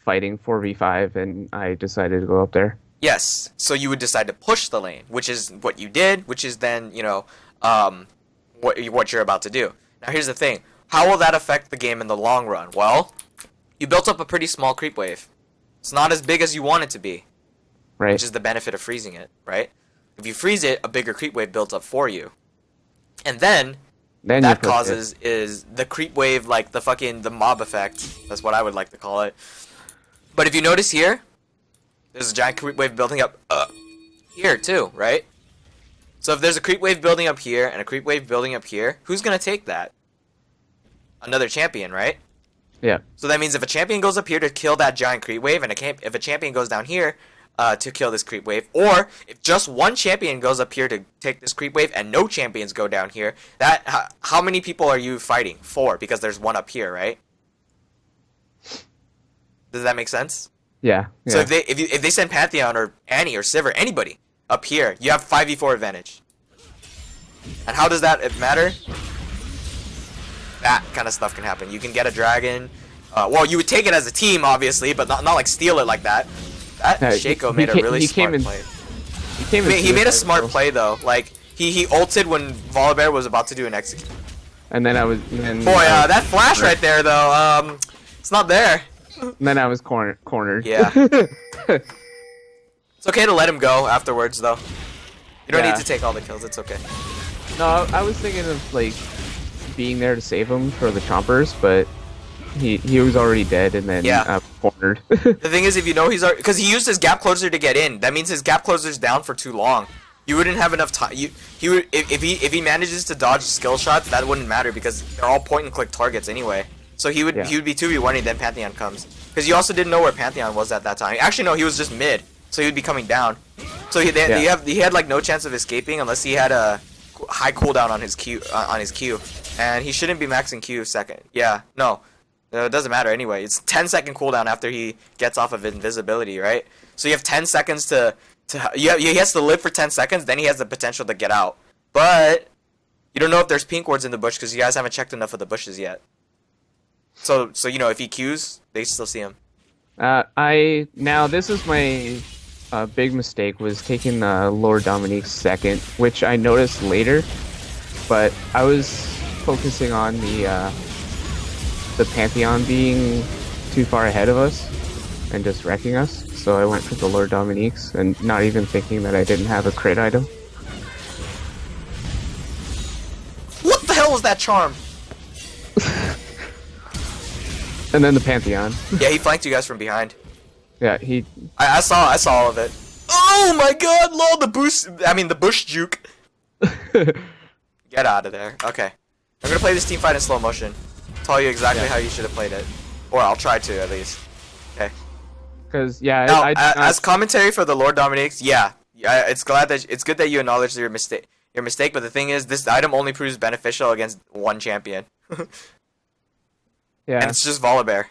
S1: fighting 4v5, and I decided to go up there.
S2: Yes. So you would decide to push the lane, which is what you did, which is then what you're about to do. Now here's the thing. How will that affect the game in the long run? Well, you built up a pretty small creep wave. It's not as big as you want it to be.
S1: Right.
S2: Which is the benefit of freezing it, right? If you freeze it, a bigger creep wave builds up for you. And then that causes is the creep wave, like the mob effect. That's what I would like to call it. But if you notice here, there's a giant creep wave building up here too, right? So if there's a creep wave building up here and a creep wave building up here, who's going to take that? Another champion, right?
S1: Yeah.
S2: So that means if a champion goes up here to kill that giant creep wave, and if a champion goes down here to kill this creep wave, or if just one champion goes up here to take this creep wave and no champions go down here, how many people are you fighting? 4, because there's one up here, right? Does that make sense?
S1: Yeah.
S2: So if they send Pantheon or Annie or Sivir, anybody up here, you have 5v4 advantage. And how does that matter? That kind of stuff can happen. You can get a dragon. Well, you would take it as a team, obviously, but not like steal it like that. That Shaco made a really smart play. He made a smart play though. Like he ulted when Volibear was about to do an execute.
S1: And then
S2: that flash right there though. It's not there.
S1: And then I was cornered.
S2: Yeah. It's okay to let him go afterwards though. You don't need to take all the kills. It's okay.
S1: No, I was thinking of like being there to save him for the chompers, but he was already dead and then cornered.
S2: The thing is, if you know he's because he used his gap closer to get in, that means his gap closer's down for too long. You wouldn't have enough time. He would if he manages to dodge skill shots, that wouldn't matter because they're all point and click targets anyway. So he would be 2v1 and then Pantheon comes because you also didn't know where Pantheon was at that time. Actually, no, he was just mid, so he would be coming down. So he had like no chance of escaping unless he had a high cooldown on his Q and he shouldn't be maxing Q second. Yeah, no. It doesn't matter anyway. It's 10-second cooldown after he gets off of invisibility, right? So you have 10 seconds he has to live for 10 seconds, then he has the potential to get out. But you don't know if there's pink wards in the bush because you guys haven't checked enough of the bushes yet. So you know if he Qs, they still see him.
S1: Now this is my big mistake was taking Lord Dominique's second, which I noticed later, but I was focusing on the Pantheon being too far ahead of us and just wrecking us, so I went for the Lord Dominique's and not even thinking that I didn't have a crit item.
S2: What the hell was that charm?
S1: And then the Pantheon.
S2: Yeah, he flanked you guys from behind.
S1: Yeah,
S2: I saw all of it. Oh my god, lol, the bush juke. Get Get out of there. Okay. I'm gonna play this team fight in slow motion. Tell you exactly how you should have played it. Or I'll try to, at least. Okay.
S1: Because yeah,
S2: Now,
S1: I
S2: as commentary for the Lord Dominiques, yeah, it's good that you acknowledge your mistake. But the thing is, this item only proves beneficial against one champion.
S1: yeah,
S2: And it's just Volibear.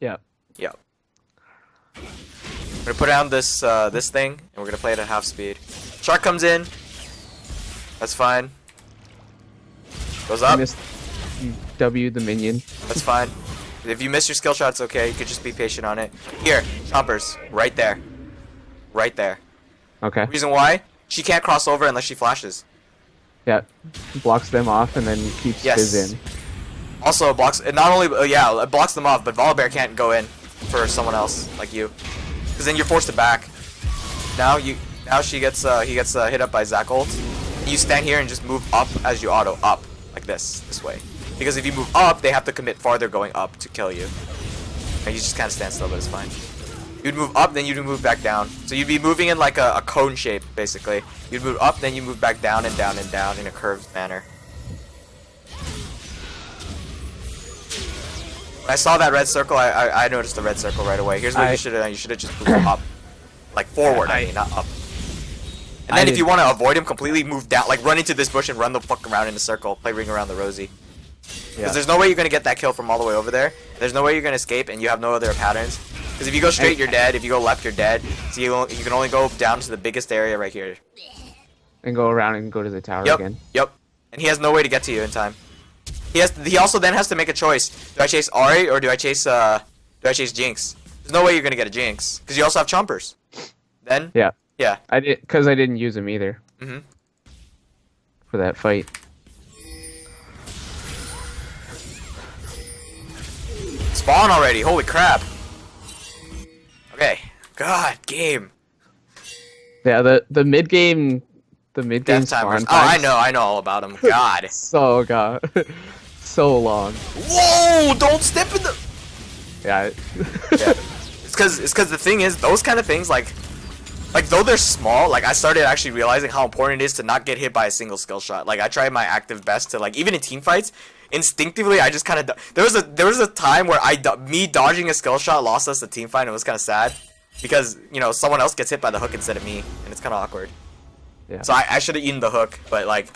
S1: yeah.
S2: Yep. I'm gonna put down this this thing, and we're gonna play it at half speed. Shark comes in. That's fine. Goes
S1: I
S2: up.
S1: missed W the minion.
S2: That's fine. If you miss your skill shot, it's okay. You could just be patient on it. Here, chompers, right there. Right there.
S1: Okay.
S2: Reason why? She can't cross over unless she flashes.
S1: Yeah, blocks them off and then keeps
S2: Yes.
S1: Fizz in.
S2: Also, it blocks. It not only it blocks them off, but Volibear can't go in for someone else like you, because then you're forced to back. Now he gets hit up by Zac ult. You stand here and just move up as you auto up like this way. Because if you move up, they have to commit farther going up to kill you. And you just kind of stand still, but it's fine. You'd move up, then you'd move back down. So you'd be moving in like a cone shape, basically. You'd move up, then you move back down and down and down in a curved manner. When I saw that red circle, I noticed the red circle right away. Here's what you should have done. You should have just moved up. Like forward, I mean, not up. And then if you want to avoid him completely, move down. Like run into this bush and run the fuck around in a circle. Play Ring Around the Rosie. Because there's no way you're going to get that kill from all the way over there. There's no way you're going to escape, and you have no other patterns. Because if you go straight, you're dead. If you go left, you're dead. So you can only go down to the biggest area right here.
S1: And go around and go to the tower again.
S2: Yep. And he has no way to get to you in time. He also then has to make a choice. Do I chase Ahri or do I chase Jinx? There's no way you're going to get a Jinx. Because you also have Chompers. Then?
S1: Yeah.
S2: Yeah.
S1: I didn't use him either.
S2: Mm-hmm.
S1: For that fight.
S2: Spawn already, holy crap. Okay. God, game.
S1: Yeah, the mid game
S2: Death timers.
S1: spawn
S2: Oh,
S1: times.
S2: I know all about them. God.
S1: So so long.
S2: Whoa! Don't step in the.
S1: Yeah.
S2: Yeah. It's cause the thing is, those kind of things like though they're small, like I started actually realizing how important it is to not get hit by a single skill shot. Like I tried my active best to like even in team fights. Instinctively, I just kind of there was a time where me dodging a skill shot lost us the team fight, and it was kind of sad because someone else gets hit by the hook instead of me, and it's kind of awkward.
S1: Yeah.
S2: So I should have eaten the hook, but like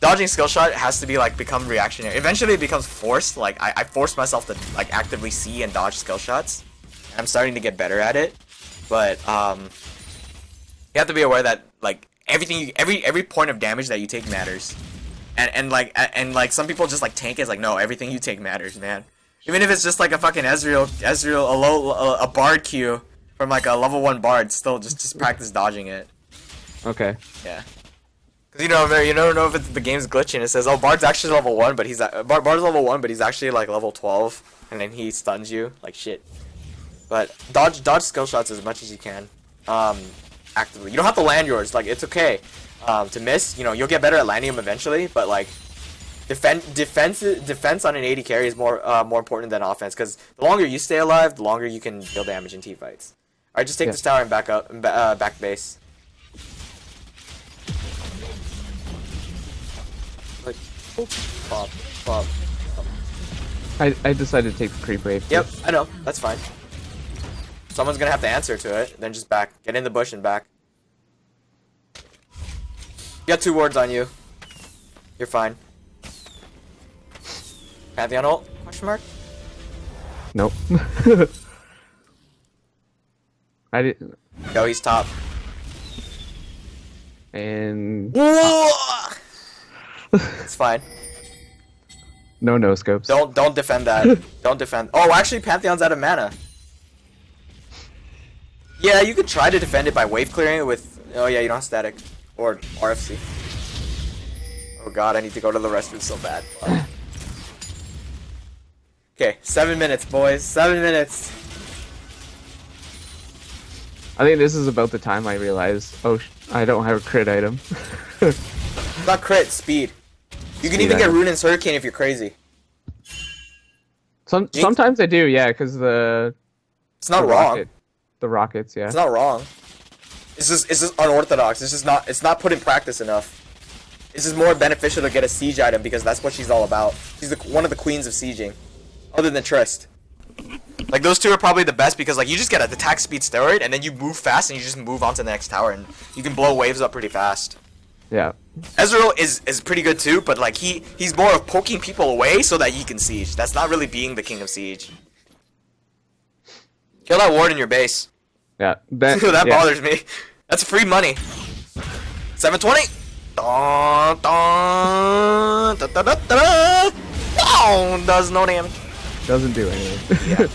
S2: dodging skill shot has to be like become reactionary. Eventually, it becomes forced. Like I forced myself to like actively see and dodge skill shots. And I'm starting to get better at it, but you have to be aware that like every point of damage that you take matters. And like some people just like tank it. It's like no, everything you take matters, man. Even if it's just like a fucking Ezreal a bard Q from like a level 1 bard, still just practice dodging it.
S1: Okay.
S2: Yeah. Cause you don't know if it's the game's glitching. It says oh bard's actually level 1, but bard's level 1, but he's actually like level 12, and then he stuns you like shit. But dodge skill shots as much as you can. Actively. You don't have to land yours. Like it's okay. To miss, you'll get better at landing them eventually, but like defense on an AD carry is more important than offense, because the longer you stay alive, the longer you can deal damage in team fights. All right, just take this tower and back up, back base. Like, pop.
S1: I decided to take the creep wave.
S2: Yep, I know. That's fine. Someone's gonna have to answer to it. Then just back. Get in the bush and back. You got 2 wards on you. You're fine. Pantheon ult? Question mark?
S1: Nope. I didn't.
S2: Go, he's top.
S1: And
S2: It's fine.
S1: no scopes.
S2: Don't defend that. Don't defend. Oh, actually, Pantheon's out of mana. Yeah, you could try to defend it by wave clearing it with. Oh yeah, you don't have static or RFC. Oh god, I need to go to the restroom so bad. Okay, 7 minutes, boys. 7 minutes.
S1: I think this is about the time I realized, oh, I don't have a crit item.
S2: It's not crit, speed. You can
S1: Speed
S2: even get
S1: item.
S2: Ruinous Hurricane if you're crazy.
S1: Sometimes I do, yeah, because
S2: It's not wrong.
S1: The rockets, yeah.
S2: It's not wrong. It's just unorthodox. It's not put in practice enough. It's just more beneficial to get a siege item because that's what she's all about. She's one of the queens of sieging, other than Trist. Like those two are probably the best because like you just get an attack speed steroid and then you move fast and you just move on to the next tower and you can blow waves up pretty fast.
S1: Yeah.
S2: Ezreal is pretty good too, but like he's more of poking people away so that he can siege. That's not really being the king of siege. Kill that ward in your base.
S1: Yeah.
S2: That
S1: yeah.
S2: bothers me. That's free money. 720. Dun, dun, da, da, da, da. Oh, does no damage.
S1: Doesn't do anything.
S2: Yeah.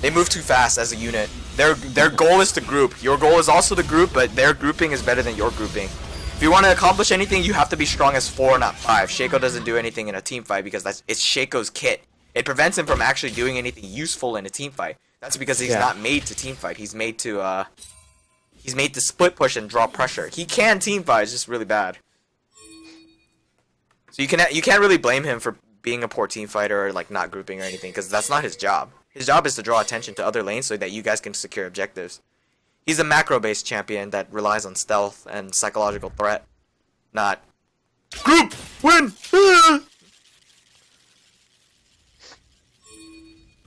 S2: They move too fast as a unit. Their goal is to group. Your goal is also to group, but their grouping is better than your grouping. If you want to accomplish anything, you have to be strong as 4, not 5. Shaco doesn't do anything in a team fight because it's Shaco's kit. It prevents him from actually doing anything useful in a team fight. That's because he's not made to team fight. He's made to split push and draw pressure. He can team fight, it's just really bad. So you can't really blame him for being a poor team fighter or like not grouping or anything because that's not his job. His job is to draw attention to other lanes so that you guys can secure objectives. He's a macro-based champion that relies on stealth and psychological threat, not group win.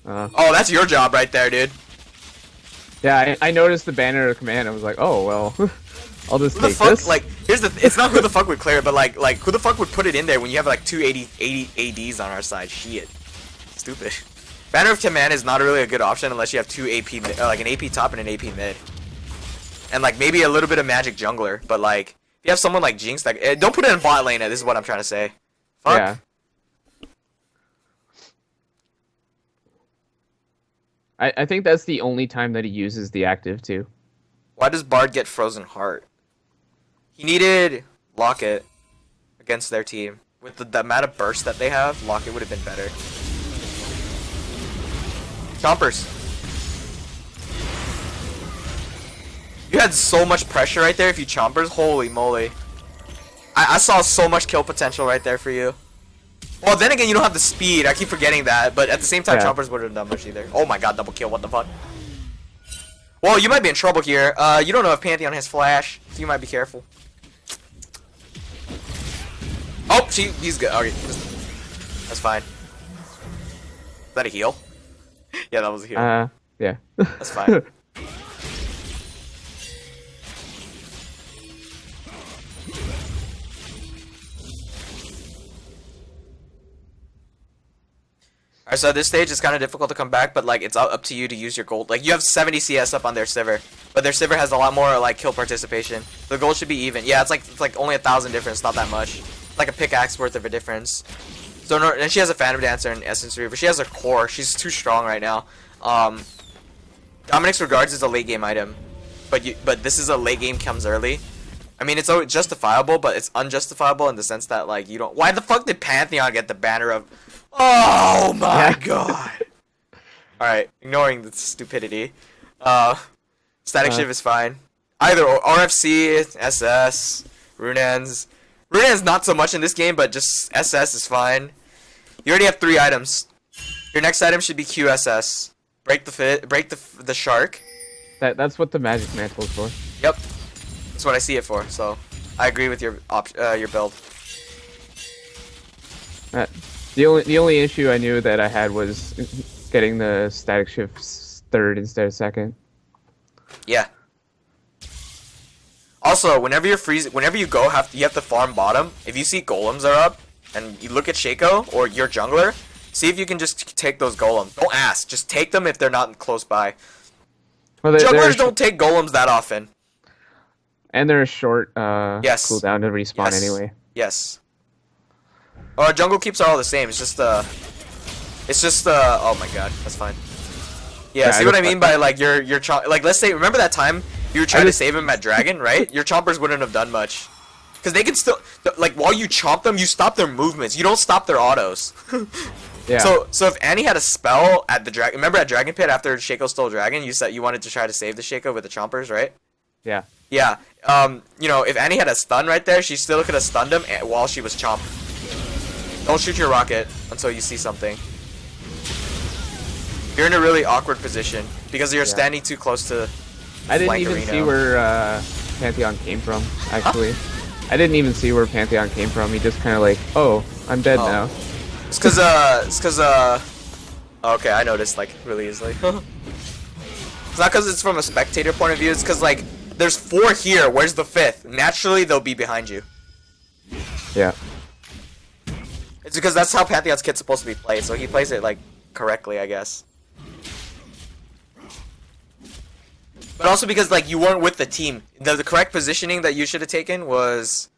S2: Oh, that's your job right there, dude.
S1: Yeah, I noticed the banner of command. I was like, oh well, I'll just
S2: Who the
S1: take
S2: fuck?
S1: this.
S2: Like, it's not who the fuck would clear it, but like who the fuck would put it in there when you have like 80 ADs on our side? Shit, stupid. Banner of Command is not really a good option unless you have two AP, like an AP top and an AP mid, and like maybe a little bit of magic jungler. But like, if you have someone like Jinx, like don't put it in bot lane. This is what I'm trying to say. Fuck.
S1: Yeah. I think that's the only time that he uses the active too.
S2: Why does Bard get Frozen Heart? He needed Locket against their team. With the amount of burst that they have, Locket would have been better. Chompers. You had so much pressure right there if you Chompers. Holy moly. I saw so much kill potential right there for you. Well, then again, you don't have the speed. I keep forgetting that. But at the same time, Chompers wouldn't have done much either. Oh my god, double kill. What the fuck? Well, you might be in trouble here. You don't know if Pantheon has flash, so you might be careful. Oh, he's good. Okay, that's fine. Is that a heal? Yeah, that was a heal.
S1: Yeah.
S2: That's fine. Alright, so at this stage it's kind of difficult to come back, but like it's up to you to use your gold. Like you have 70 CS up on their Sivir, but their Sivir has a lot more like kill participation. The gold should be even. Yeah, it's like only 1,000 difference, not that much. It's like a pickaxe worth of a difference. So no, and she has a Phantom Dancer and Essence Reaver. She has a core. She's too strong right now. Dominic's Regards is a late game item, but this is a late game comes early. I mean, it's justifiable, but it's unjustifiable in the sense that like you don't. Why the fuck did Pantheon get the banner of? Oh my god! Alright, ignoring the stupidity. Static Shift is fine. Either RFC, SS, Runans. Runans not so much in this game, but just SS is fine. You already have 3 items. Your next item should be QSS. Break the shark.
S1: That's what the magic mantle is for.
S2: Yep. That's what I see it for, so I agree with your build.
S1: The only issue I knew that I had was getting the static shifts 3rd instead of 2nd.
S2: Yeah. Also, whenever you go, you have to farm bottom. If you see golems are up, and you look at Shaco or your jungler, see if you can just take those golems. Don't ask, just take them if they're not close by. Well, junglers don't take golems that often.
S1: And they're a short
S2: yes.
S1: cooldown to respawn anyway.
S2: Yes. Our jungle keeps are all the same. It's just oh my god, that's fine. Yeah, see what I mean by like your like let's say remember that time you were trying to save him at Dragon, right? Your chompers wouldn't have done much. Cuz they can still like while you chomp them, you stop their movements. You don't stop their autos.
S1: Yeah.
S2: So if Annie had a spell at the Dragon, remember at Dragon Pit after Shaco stole Dragon, you said you wanted to try to save the Shaco with the chompers, right?
S1: Yeah.
S2: Yeah. You know, if Annie had a stun right there, she still could have stunned him while she was chomped. Don't shoot your rocket until you see something. You're in a really awkward position because you're standing too close to.
S1: I didn't even see where Pantheon came from, actually. I didn't even see where Pantheon came from. He just kind of like, oh, I'm dead now.
S2: It's cause okay, I noticed like really easily. It's not cause it's from a spectator point of view. It's cause like there's 4 here. Where's the 5th? Naturally, they'll be behind you.
S1: Yeah.
S2: It's because that's how Pantheon's kit's supposed to be played. So he plays it like correctly, I guess. But also because like you weren't with the team. The correct positioning that you should have taken was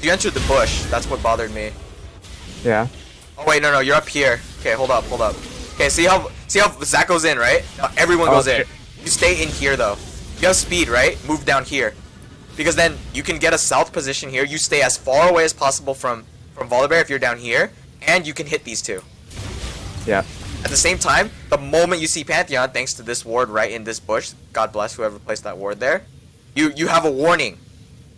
S2: you entered the bush. That's what bothered me.
S1: Yeah.
S2: Oh wait, no, you're up here. Okay, hold up. Okay, see how Zach goes in, right? Now everyone goes in. You stay in here though. You have speed, right? Move down here, because then you can get a south position here. You stay as far away as possible from Volibear if you're down here, and you can hit these two.
S1: Yeah.
S2: At the same time, the moment you see Pantheon, thanks to this ward right in this bush, God bless whoever placed that ward there, you have a warning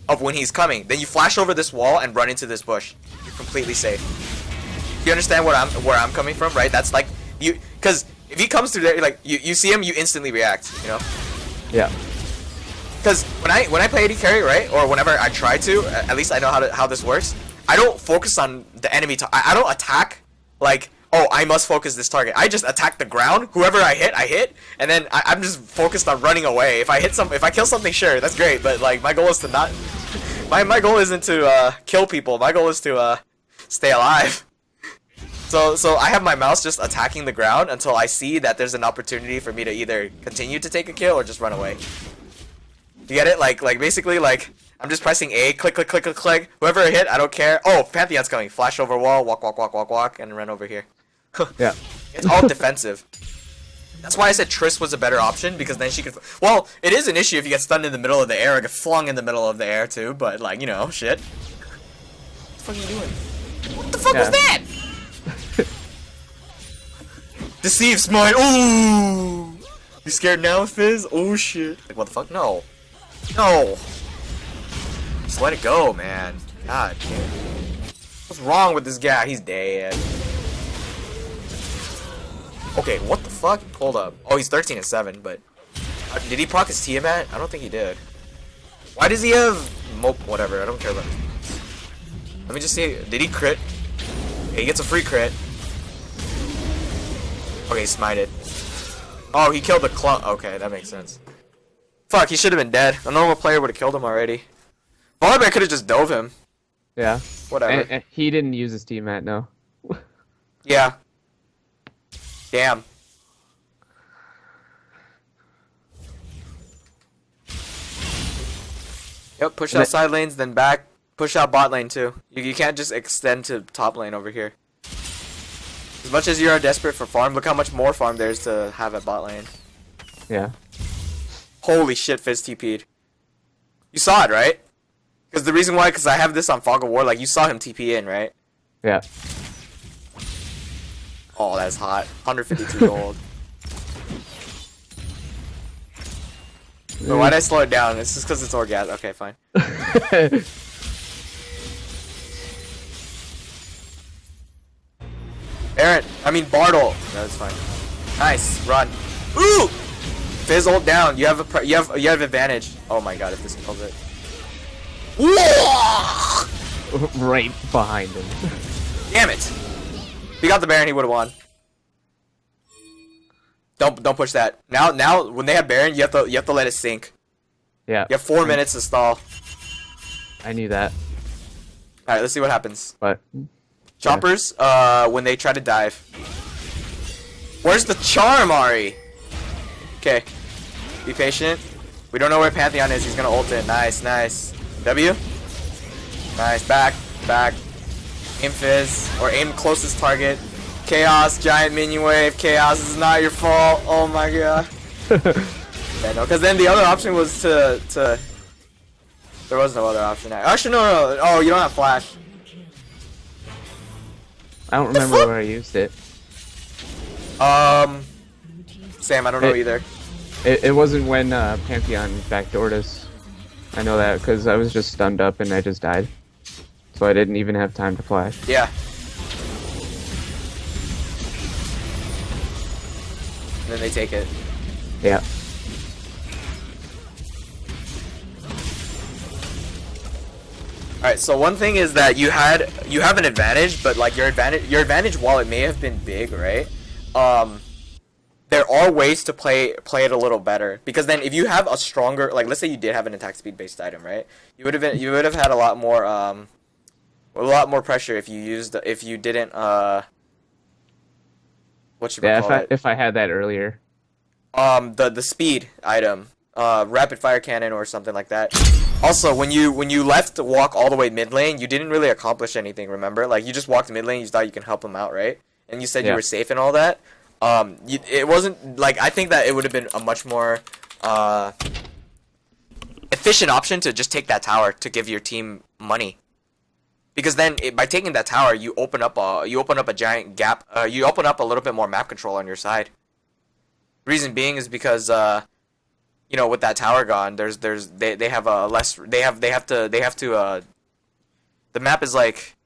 S2: of when he's coming. Then you flash over this wall and run into this bush. You're completely safe. You understand where I'm coming from, right? That's like because if he comes through there, like you see him, you instantly react. You know?
S1: Yeah.
S2: Because when I play AD carry, right, or whenever I try to, at least I know how this works. I don't focus on the enemy. I don't attack like, oh, I must focus this target. I just attack the ground. Whoever I hit, and then I'm just focused on running away. If I kill something, sure, that's great. But like, my goal is to not. My goal isn't to kill people. My goal is to stay alive. So I have my mouse just attacking the ground until I see that there's an opportunity for me to either continue to take a kill or just run away. You get it? Like basically like I'm just pressing A, click. Whoever I hit, I don't care. Oh, Pantheon's coming. Flash over wall, walk, and run over here.
S1: Yeah.
S2: It's all defensive. That's why I said Triss was a better option, because then she could. Well, it is an issue if you get stunned in the middle of the air or get flung in the middle of the air too. But like, you know, shit. What the fuck are you doing? What the fuck was that? Deceive Smite. Ooh. You scared now, Fizz? Oh shit. Like, what the fuck? No. Just let it go, man. God damn. What's wrong with this guy? He's dead. Okay, what the fuck? Hold up. Oh, he's 13-7, but did he proc his Tiamat? I don't think he did. Why does he have whatever? I don't care about his. Let me just see. Did he crit? Okay, he gets a free crit. Okay, he smited. Oh, he killed the clump. Okay, that makes sense. Fuck, he should have been dead. A normal player would have killed him already. Volibear could have just dove him.
S1: Yeah.
S2: Whatever.
S1: And he didn't use his team mat, no.
S2: Yeah. Damn. Yep, push out side lanes, then back. Push out bot lane too. You can't just extend to top lane over here. As much as you are desperate for farm, look how much more farm there is to have at bot lane.
S1: Yeah.
S2: Holy shit, Fizz TP'd. You saw it, right? Because the reason why, because I have this on Fog of War, like, you saw him TP in, right?
S1: Yeah.
S2: Oh, that's hot. 152 gold. But why'd I slow it down? It's just because it's orgasm. Okay, fine. Bartle. That's fine. Nice run. Ooh! Fizz ult down. You have advantage. Oh my god, if this kills it.
S1: Right behind him.
S2: Damn it! If he got the Baron, he would have won. Don't push that. Now when they have Baron, you have to let it sink.
S1: Yeah.
S2: You have 4 minutes to stall.
S1: I knew that.
S2: Alright, let's see what happens.
S1: But
S2: Choppers, when they try to dive. Where's the charm, Ari? Okay. Be patient. We don't know where Pantheon is. He's gonna ult it. Nice. W. Nice. Back. Aim Fizz. Or aim closest target. Chaos. Giant minion wave. Chaos is not your fault. Oh my god. Yeah, no, because then the other option was to... There was no other option. Actually, no. Oh, you don't have flash.
S1: I don't remember where I used it.
S2: Sam, I don't know either.
S1: It wasn't when Pantheon backdoored us. I know that because I was just stunned up and I just died. So I didn't even have time to flash.
S2: Yeah. And then they take it.
S1: Yeah.
S2: Alright, so one thing is that you have an advantage, but like your advantage while it may have been big, right? There are ways to play it a little better, because then if you have a stronger, like let's say you did have an attack speed based item, right? You would have had a lot more pressure if you didn't
S1: if I had that earlier.
S2: The speed item, rapid fire cannon or something like that. Also, when you left to walk all the way mid lane, you didn't really accomplish anything. Remember, like you just walked mid lane, you thought you can help them out, right? And you said you were safe and all that. It wasn't like, I think that it would have been a much more efficient option to just take that tower to give your team money. Because then, by taking that tower, you open up a giant gap. You open up a little bit more map control on your side. Reason being is because, you know, with that tower gone, they have a less. They have to. The map is like,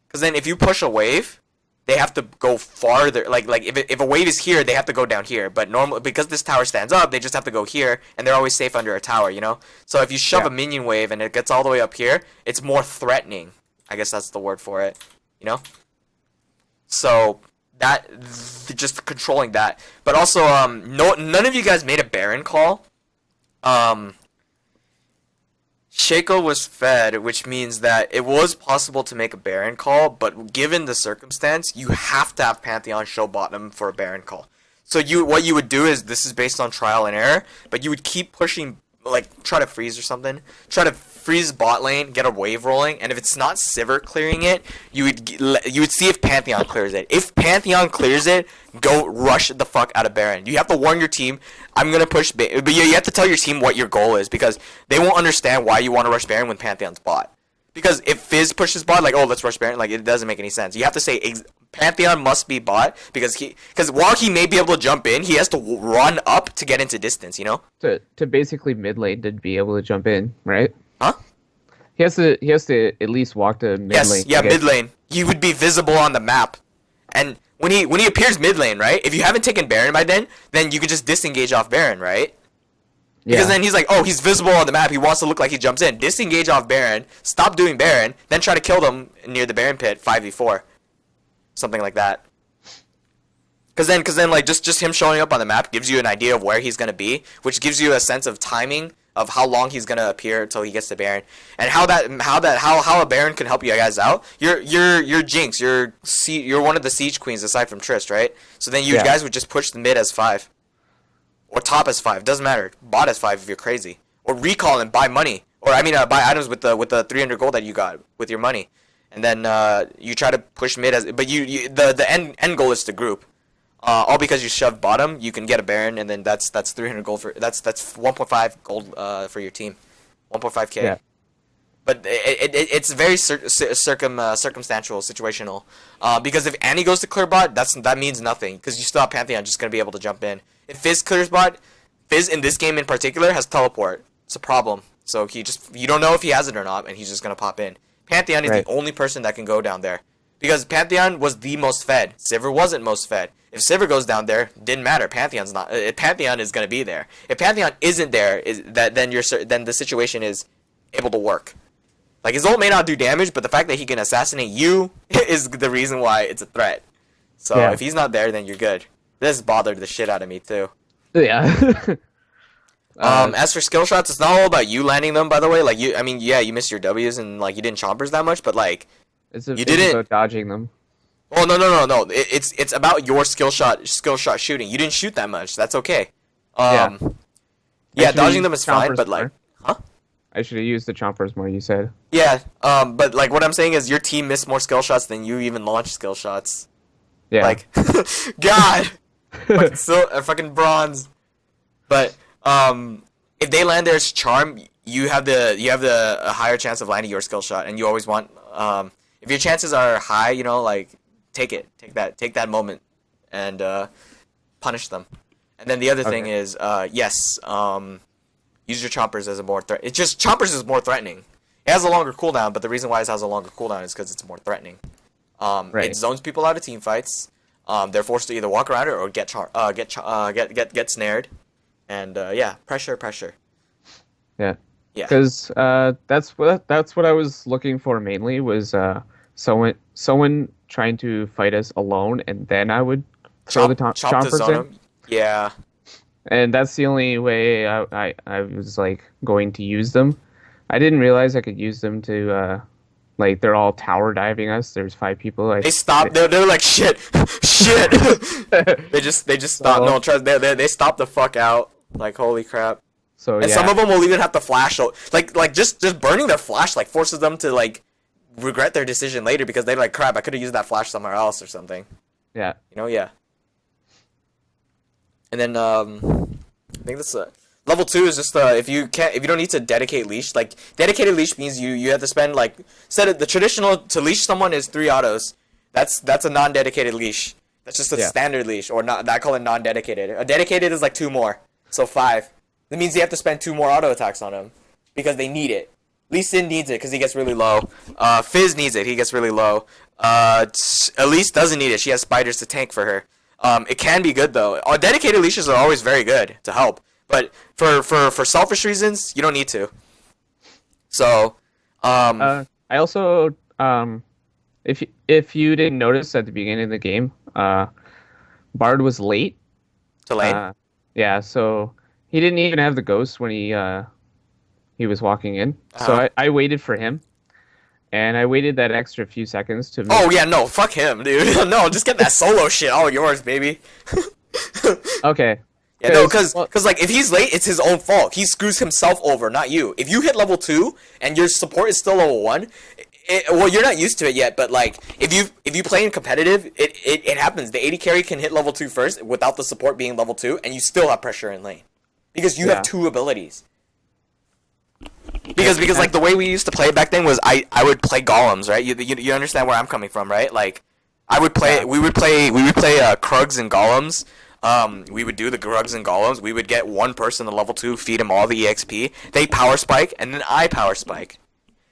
S2: because then if you push a wave, they have to go farther. Like if a wave is here, they have to go down here. But normally, because this tower stands up, they just have to go here, and they're always safe under a tower. You know. So if you shove a minion wave and it gets all the way up here, it's more threatening. I guess that's the word for it, you know? So, just controlling that. But also, none of you guys made a Baron call. Shaco was fed, which means that it was possible to make a Baron call, but given the circumstance, you have to have Pantheon show bottom for a Baron call. So what you would do is, this is based on trial and error, but you would keep pushing, like, try to freeze or something. Try to freeze bot lane, get a wave rolling, and if it's not Sivir clearing it, you would see if Pantheon clears it. If Pantheon clears it, go rush the fuck out of Baron. You have to warn your team, I'm gonna push, but you have to tell your team what your goal is, because they won't understand why you want to rush Baron when Pantheon's bot. Because if Fizz pushes bot, like, oh, let's rush Baron, like, it doesn't make any sense. You have to say, Pantheon must be bot, because while he may be able to jump in, he has to run up to get into distance, you know?
S1: To basically mid lane to be able to jump in, right?
S2: Huh?
S1: He has to at least walk to mid lane.
S2: Yes, yeah, mid lane. He would be visible on the map. And when he appears mid lane, right? If you haven't taken Baron by then you could just disengage off Baron, right? Because then he's like, oh, he's visible on the map. He wants to look like he jumps in. Disengage off Baron. Stop doing Baron. Then try to kill them near the Baron pit 5v4. Something like that. Because then, like, just him showing up on the map gives you an idea of where he's going to be, which gives you a sense of timing of how long he's going to appear until he gets to Baron. And how a Baron can help you guys out. You're Jinx. You're one of the Siege Queens aside from Trist, right? So then you guys would just push the mid as 5. Or top as 5, doesn't matter. Bot as 5 if you're crazy. Or recall and buy money. Or buy items with the 300 gold that you got with your money. And then you try to push mid as, but the end goal is to group. All because you shoved bottom, you can get a Baron, and then that's 300 gold for that's 1.5 gold for your team, 1.5k.
S1: Yeah.
S2: But it's very circumstantial, situational. Because if Annie goes to clear bot, that means nothing, because you still have Pantheon just gonna be able to jump in. If Fizz clears bot, Fizz in this game in particular has teleport. It's a problem. So you don't know if he has it or not, and he's just gonna pop in. Pantheon is the only person that can go down there. Because Pantheon was the most fed. Sivir wasn't most fed. If Sivir goes down there, didn't matter. Pantheon's not. Pantheon is going to be there. If Pantheon isn't there, then the situation is able to work. Like, his ult may not do damage, but the fact that he can assassinate you is the reason why it's a threat. So if he's not there, then you're good. This bothered the shit out of me too.
S1: Yeah.
S2: As for skill shots, it's not all about you landing them. By the way, like you missed your W's and like you didn't chompers that much, but like.
S1: It's about dodging them.
S2: Oh no! It's about your skill shot shooting. You didn't shoot that much. That's okay. Dodging them is fine, but like, huh?
S1: I should have used the chompers more. You said.
S2: Yeah. But like what I'm saying is your team missed more skill shots than you even launched skill shots.
S1: Yeah.
S2: Like, God, fucking bronze. But if they land their charm, you have a higher chance of landing your skill shot, and you always want if your chances are high, you know, like, take that moment, and punish them. And then the other thing is, use your chompers as a more threat. It's just chompers is more threatening. It has a longer cooldown, but the reason why it has a longer cooldown is because it's more threatening. It zones people out of team fights. They're forced to either walk around it or get snared. And pressure.
S1: Yeah.
S2: Yeah.
S1: Because that's what I was looking for mainly was someone trying to fight us alone, and then I would throw the
S2: Chop the
S1: chompers
S2: zone
S1: in.
S2: him. Yeah.
S1: And that's the only way I was like going to use them. I didn't realize I could use them to like they're all tower diving us. There's 5 people.
S2: They stopped. They're like shit, shit. they just stop. No, trust. They stop the fuck out. Like holy crap.
S1: So
S2: And
S1: yeah,
S2: some of them will even have to flash. So like just burning their flash like forces them to like regret their decision later because they're like crap. I could have used that flash somewhere else or something.
S1: yeah,
S2: You know, yeah. And then I think that's level 2 is just if you don't need to dedicate leash. Like dedicated leash means you have to spend like the traditional to leash someone is 3 autos. That's a non-dedicated leash. That's just a standard leash or not. I call it non-dedicated. A dedicated is like 2 more, so 5. That means you have to spend 2 more auto attacks on him because they need it. Lee Sin needs it because he gets really low. Fizz needs it. He gets really low. Elise doesn't need it. She has spiders to tank for her. It can be good though. Dedicated leashes are always very good to help, but for selfish reasons, you don't need to. So,
S1: I also if you didn't notice at the beginning of the game, Bard was late.
S2: to lane.
S1: Yeah, so he didn't even have the ghost when he was walking in. So I waited for him, and I waited that extra few seconds to.
S2: Oh yeah, no, fuck him, dude. No, just get that solo shit all yours, baby.
S1: Okay.
S2: Yeah, no, cause like if he's late, it's his own fault. He screws himself over, not you. If you hit level 2 and your support is still level 1, well, you're not used to it yet. But like if you play in competitive, it happens. The AD carry can hit level 2 first without the support being level 2, and you still have pressure in lane because you have 2 abilities. Because like the way we used to play back then was I would play golems, right? You understand where I'm coming from, right? Like I would play we would play Krugs and golems. We would do the Krugs and golems. We would get one person to level 2, feed him all the EXP. They power spike, and then I power spike.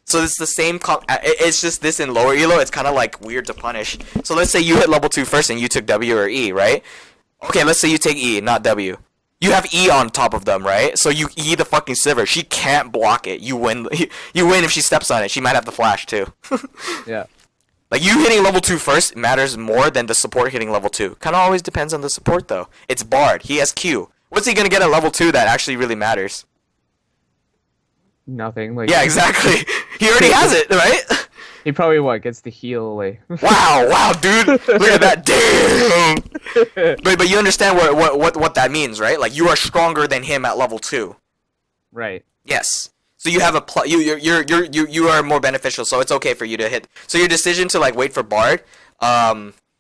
S2: So it's the same. It's just this in lower elo. It's kind of like weird to punish. So let's say you hit level 2 first, and you took W or E, right? Okay, let's say you take E, not W. You have E on top of them, right? So you E the fucking Sivir. She can't block it. You win. You win if she steps on it. She might have the flash too.
S1: Yeah.
S2: Like you hitting level 2 first matters more than the support hitting level 2. Kind of always depends on the support though. It's Bard. He has Q. What's he gonna get at level 2 that actually really matters?
S1: Nothing. Like
S2: Yeah, exactly. He already has it, right?
S1: he probably gets the heal like.
S2: Wow, dude. Look at that. Damn. But you understand what that means, right? Like you are stronger than him at level 2.
S1: Right.
S2: Yes. So you have you are more beneficial. So it's okay for you to hit. So your decision to like wait for Bard,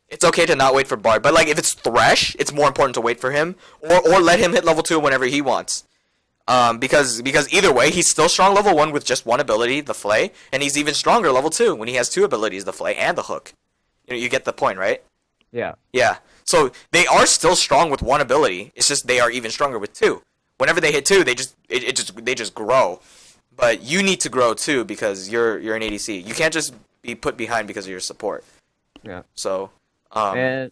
S2: it's okay to not wait for Bard. But like if it's Thresh, it's more important to wait for him or let him hit level 2 whenever he wants. Because either way, he's still strong level 1 with just one ability, the Flay, and he's even stronger level 2 when he has 2 abilities, the Flay and the Hook. You get the point, right?
S1: Yeah.
S2: Yeah. So they are still strong with one ability. It's just they are even stronger with 2. Whenever they hit 2, they just grow. But you need to grow too because you're an ADC. You can't just be put behind because of your support.
S1: Yeah.
S2: So.
S1: And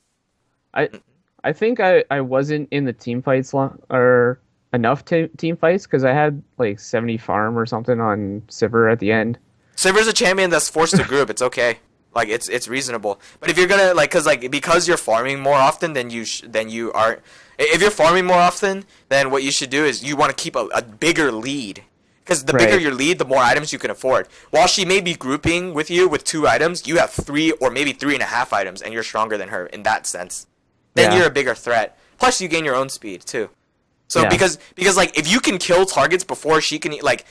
S1: I think I wasn't in the team fights or enough team fights because I had like 70 farm or something on Sivir at the end.
S2: Sivir's a champion that's forced to group. It's okay. Like it's reasonable. But if you're gonna because you're farming more often than you are. If you're farming more often, then what you should do is you want to keep a bigger lead. Because the bigger your lead, the more items you can afford. While she may be grouping with you with 2 items, you have 3 or maybe 3.5 items, and you're stronger than her in that sense. Then you're a bigger threat. Plus, you gain your own speed too. So because like if you can kill targets before she can like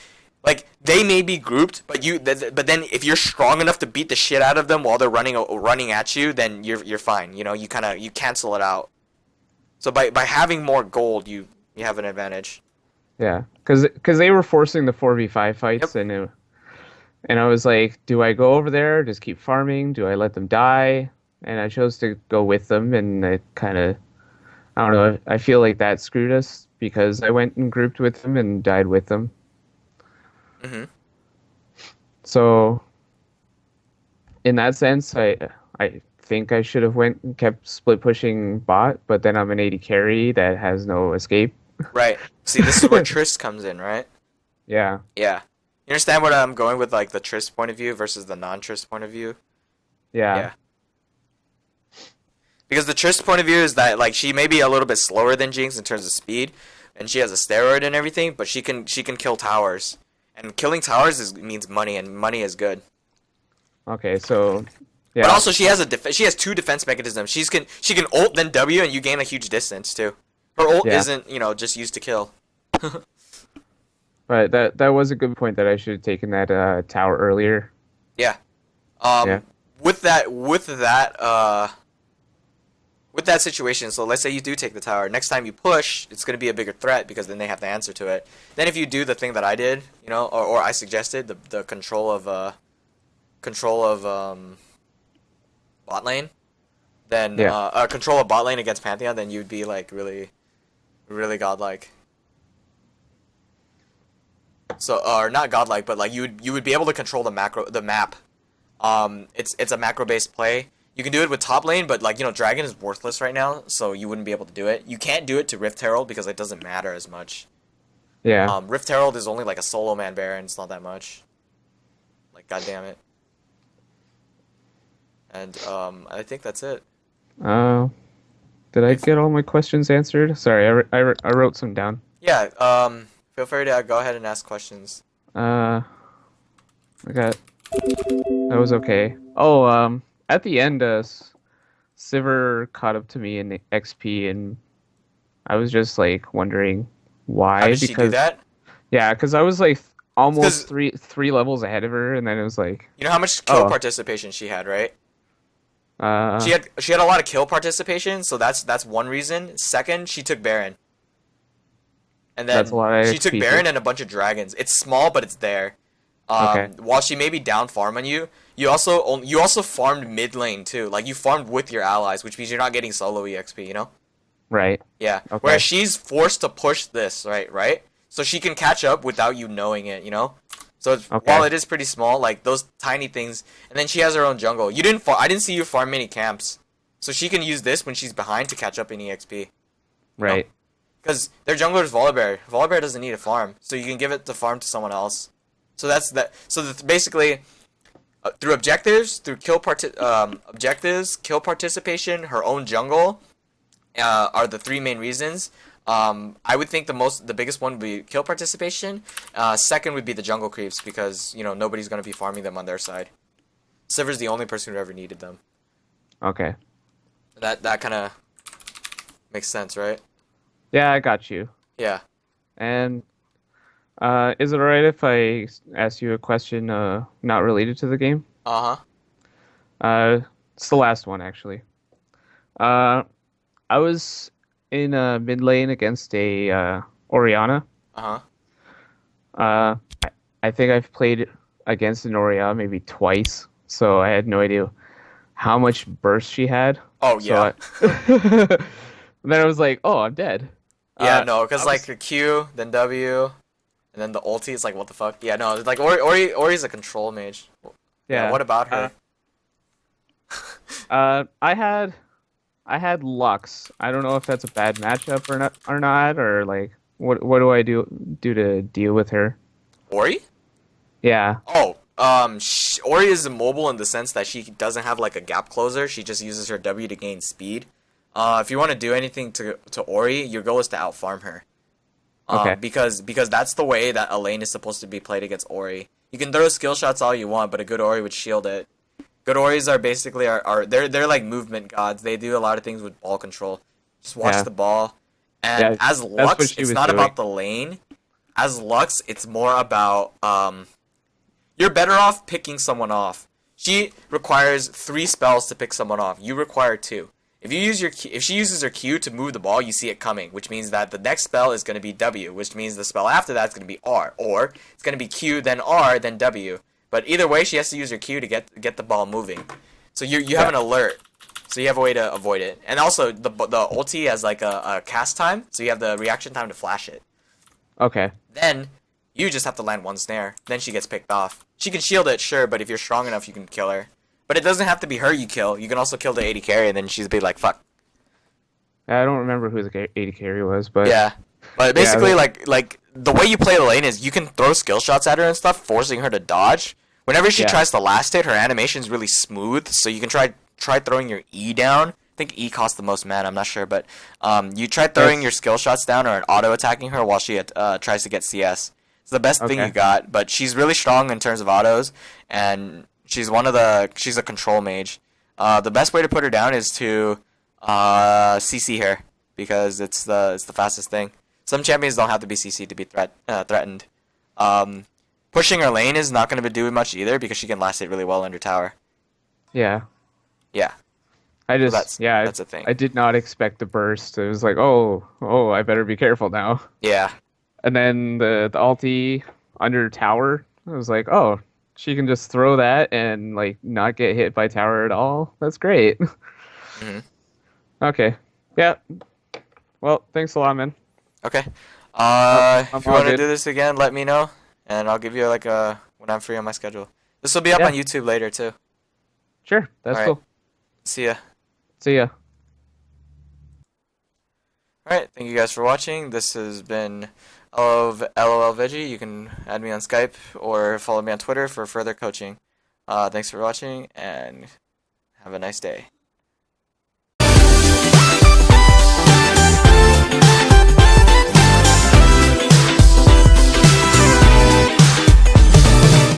S2: they may be grouped, but then if you're strong enough to beat the shit out of them while they're running at you, then you're fine. You know, you cancel it out. So by having more gold, you have an advantage.
S1: Yeah, because they were forcing the 4v5 fights, and I was like, do I go over there, just keep farming? Do I let them die? And I chose to go with them, and it kind of, I don't know, I feel like that screwed us because I went and grouped with them and died with them.
S2: Mm-hmm.
S1: So, in that sense, I think I should have went and kept split pushing bot, but then I'm an AD carry that has no escape.
S2: Right. See, this is where Trist comes in, right?
S1: Yeah.
S2: Yeah. You understand what I'm going with, like the Triss point of view versus the non-Triss point of view?
S1: Yeah.
S2: Yeah. Because the Triss point of view is that like she may be a little bit slower than Jinx in terms of speed, and she has a steroid and everything, but she can kill towers, and killing towers means money, and money is good.
S1: Okay, so yeah.
S2: But also she has she has two defense mechanisms. She can ult then W, and you gain a huge distance too. Her ult
S1: Yeah.
S2: isn't just used to kill.
S1: But that was a good point that I should have taken that tower earlier.
S2: Yeah.
S1: Yeah.
S2: With that situation, so let's say you do take the tower. Next time you push, it's going to be a bigger threat because then they have to answer to it. Then if you do the thing that I did, or I suggested, the control of bot lane, then control of bot lane against Pantheon, then you'd be like really, really godlike. So, or not godlike, but like you would be able to control the map. It's a macro based play. You can do it with top lane, but like Dragon is worthless right now, so you wouldn't be able to do it. You can't do it to Rift Herald because it doesn't matter as much.
S1: Yeah.
S2: Rift Herald is only like a solo man Baron. It's not that much. Like, god damn it. And I think that's it.
S1: Did I get all my questions answered? Sorry, I wrote some down.
S2: Yeah. Feel free to go ahead and ask questions.
S1: I got. That was okay. Oh, at the end, Sivir caught up to me in XP, and I was just like wondering why.
S2: How did she do that?
S1: Yeah, because I was like almost
S2: 'Cause-
S1: three levels ahead of her, and then it was like.
S2: You know how much kill participation she had, right? She had a lot of kill participation, so that's one reason. Second, she took Baron. And then
S1: That's a lot of
S2: she took
S1: XP
S2: Baron
S1: too.
S2: and a bunch of dragons. It's small, but it's there.
S1: Okay.
S2: While she may be down farm on you, you also farmed mid lane too. Like you farmed with your allies, which means you're not getting solo EXP.
S1: Right.
S2: Yeah.
S1: Okay.
S2: Whereas she's forced to push this, right? So she can catch up without you knowing it. So while it is pretty small, like those tiny things, and then she has her own jungle. I didn't see you farm many camps, so she can use this when she's behind to catch up in EXP.
S1: Right.
S2: Because their jungler is Volibear. Volibear doesn't need a farm, so you can give it the farm to someone else. So that's that. So basically, through objectives, through kill participation, her own jungle, are the three main reasons. I would think the biggest one would be kill participation. Second would be the jungle creeps because nobody's gonna be farming them on their side. Sivir's the only person who ever needed them.
S1: Okay.
S2: That kind of makes sense, right?
S1: Yeah, I got you.
S2: Yeah.
S1: And is it alright if I ask you a question not related to the game? It's the last one actually. I was in mid lane against a Orianna. I think I've played against an Orianna maybe twice, so I had no idea how much burst she had.
S2: Oh yeah.
S1: Then I was like, oh, I'm dead.
S2: Yeah, no, because like the Q, then W, and then the ulti. It's like what the fuck? Yeah, no, like Ori's a control mage.
S1: Yeah.
S2: What about her?
S1: I had Lux. I don't know if that's a bad matchup or not, or like what do I do to deal with her?
S2: Ori?
S1: Yeah.
S2: Oh, Ori is immobile in the sense that she doesn't have like a gap closer. She just uses her W to gain speed. If you want to do anything to Ori, your goal is to outfarm her.
S1: Okay.
S2: Because that's the way that a lane is supposed to be played against Ori. You can throw skill shots all you want, but a good Ori would shield it. Good Oris are basically they're like movement gods. They do a lot of things with ball control. Just watch the ball. And as Lux, it's not about the lane. As Lux, it's more about you're better off picking someone off. She requires 3 spells to pick someone off. You require 2. If she uses her Q to move the ball, you see it coming, which means that the next spell is going to be W, which means the spell after that is going to be R, or it's going to be Q, then R, then W. But either way, she has to use her Q to get the ball moving. So you have an alert, so you have a way to avoid it. And also, the ulti has like a cast time, so you have the reaction time to flash it.
S1: Okay.
S2: Then you just have to land 1 snare. Then she gets picked off. She can shield it, sure, but if you're strong enough, you can kill her. But it doesn't have to be her you kill. You can also kill the AD carry, and then she's be like, fuck.
S1: I don't remember who the AD carry was, but
S2: Yeah. But
S1: Yeah,
S2: basically, like the way you play the lane is you can throw skill shots at her and stuff, forcing her to dodge. Whenever she
S1: Yeah.
S2: tries to last hit, her animation is really smooth, so you can try throwing your E down. I think E costs the most mana, I'm not sure, but you try throwing your skill shots down or auto attacking her while she tries to get CS. It's the best thing
S1: Okay.
S2: you got, but she's really strong in terms of autos, and she's a control mage. The best way to put her down is to CC her because it's the fastest thing. Some champions don't have to be CC to be threatened. Pushing her lane is not going to do much either because she can last hit really well under tower.
S1: Yeah.
S2: Yeah.
S1: I just
S2: that's a thing.
S1: I did not expect the burst. It was like, oh, I better be careful now.
S2: Yeah.
S1: And then the ulti under tower, I was like, oh, she can just throw that and like not get hit by tower at all. That's great.
S2: hmm
S1: Okay. Yeah. Well, thanks a lot, man.
S2: Okay.
S1: I'm
S2: If you
S1: all
S2: want to
S1: good.
S2: do this again, let me know, and I'll give you like a when I'm free on my schedule. This will be up
S1: Yeah.
S2: on YouTube later too.
S1: Sure. That's
S2: All right.
S1: cool.
S2: See ya.
S1: See ya.
S2: Alright, thank you guys for watching. This has been LOL Veggie. You can add me on Skype or follow me on Twitter for further coaching. Thanks for watching and have a nice day.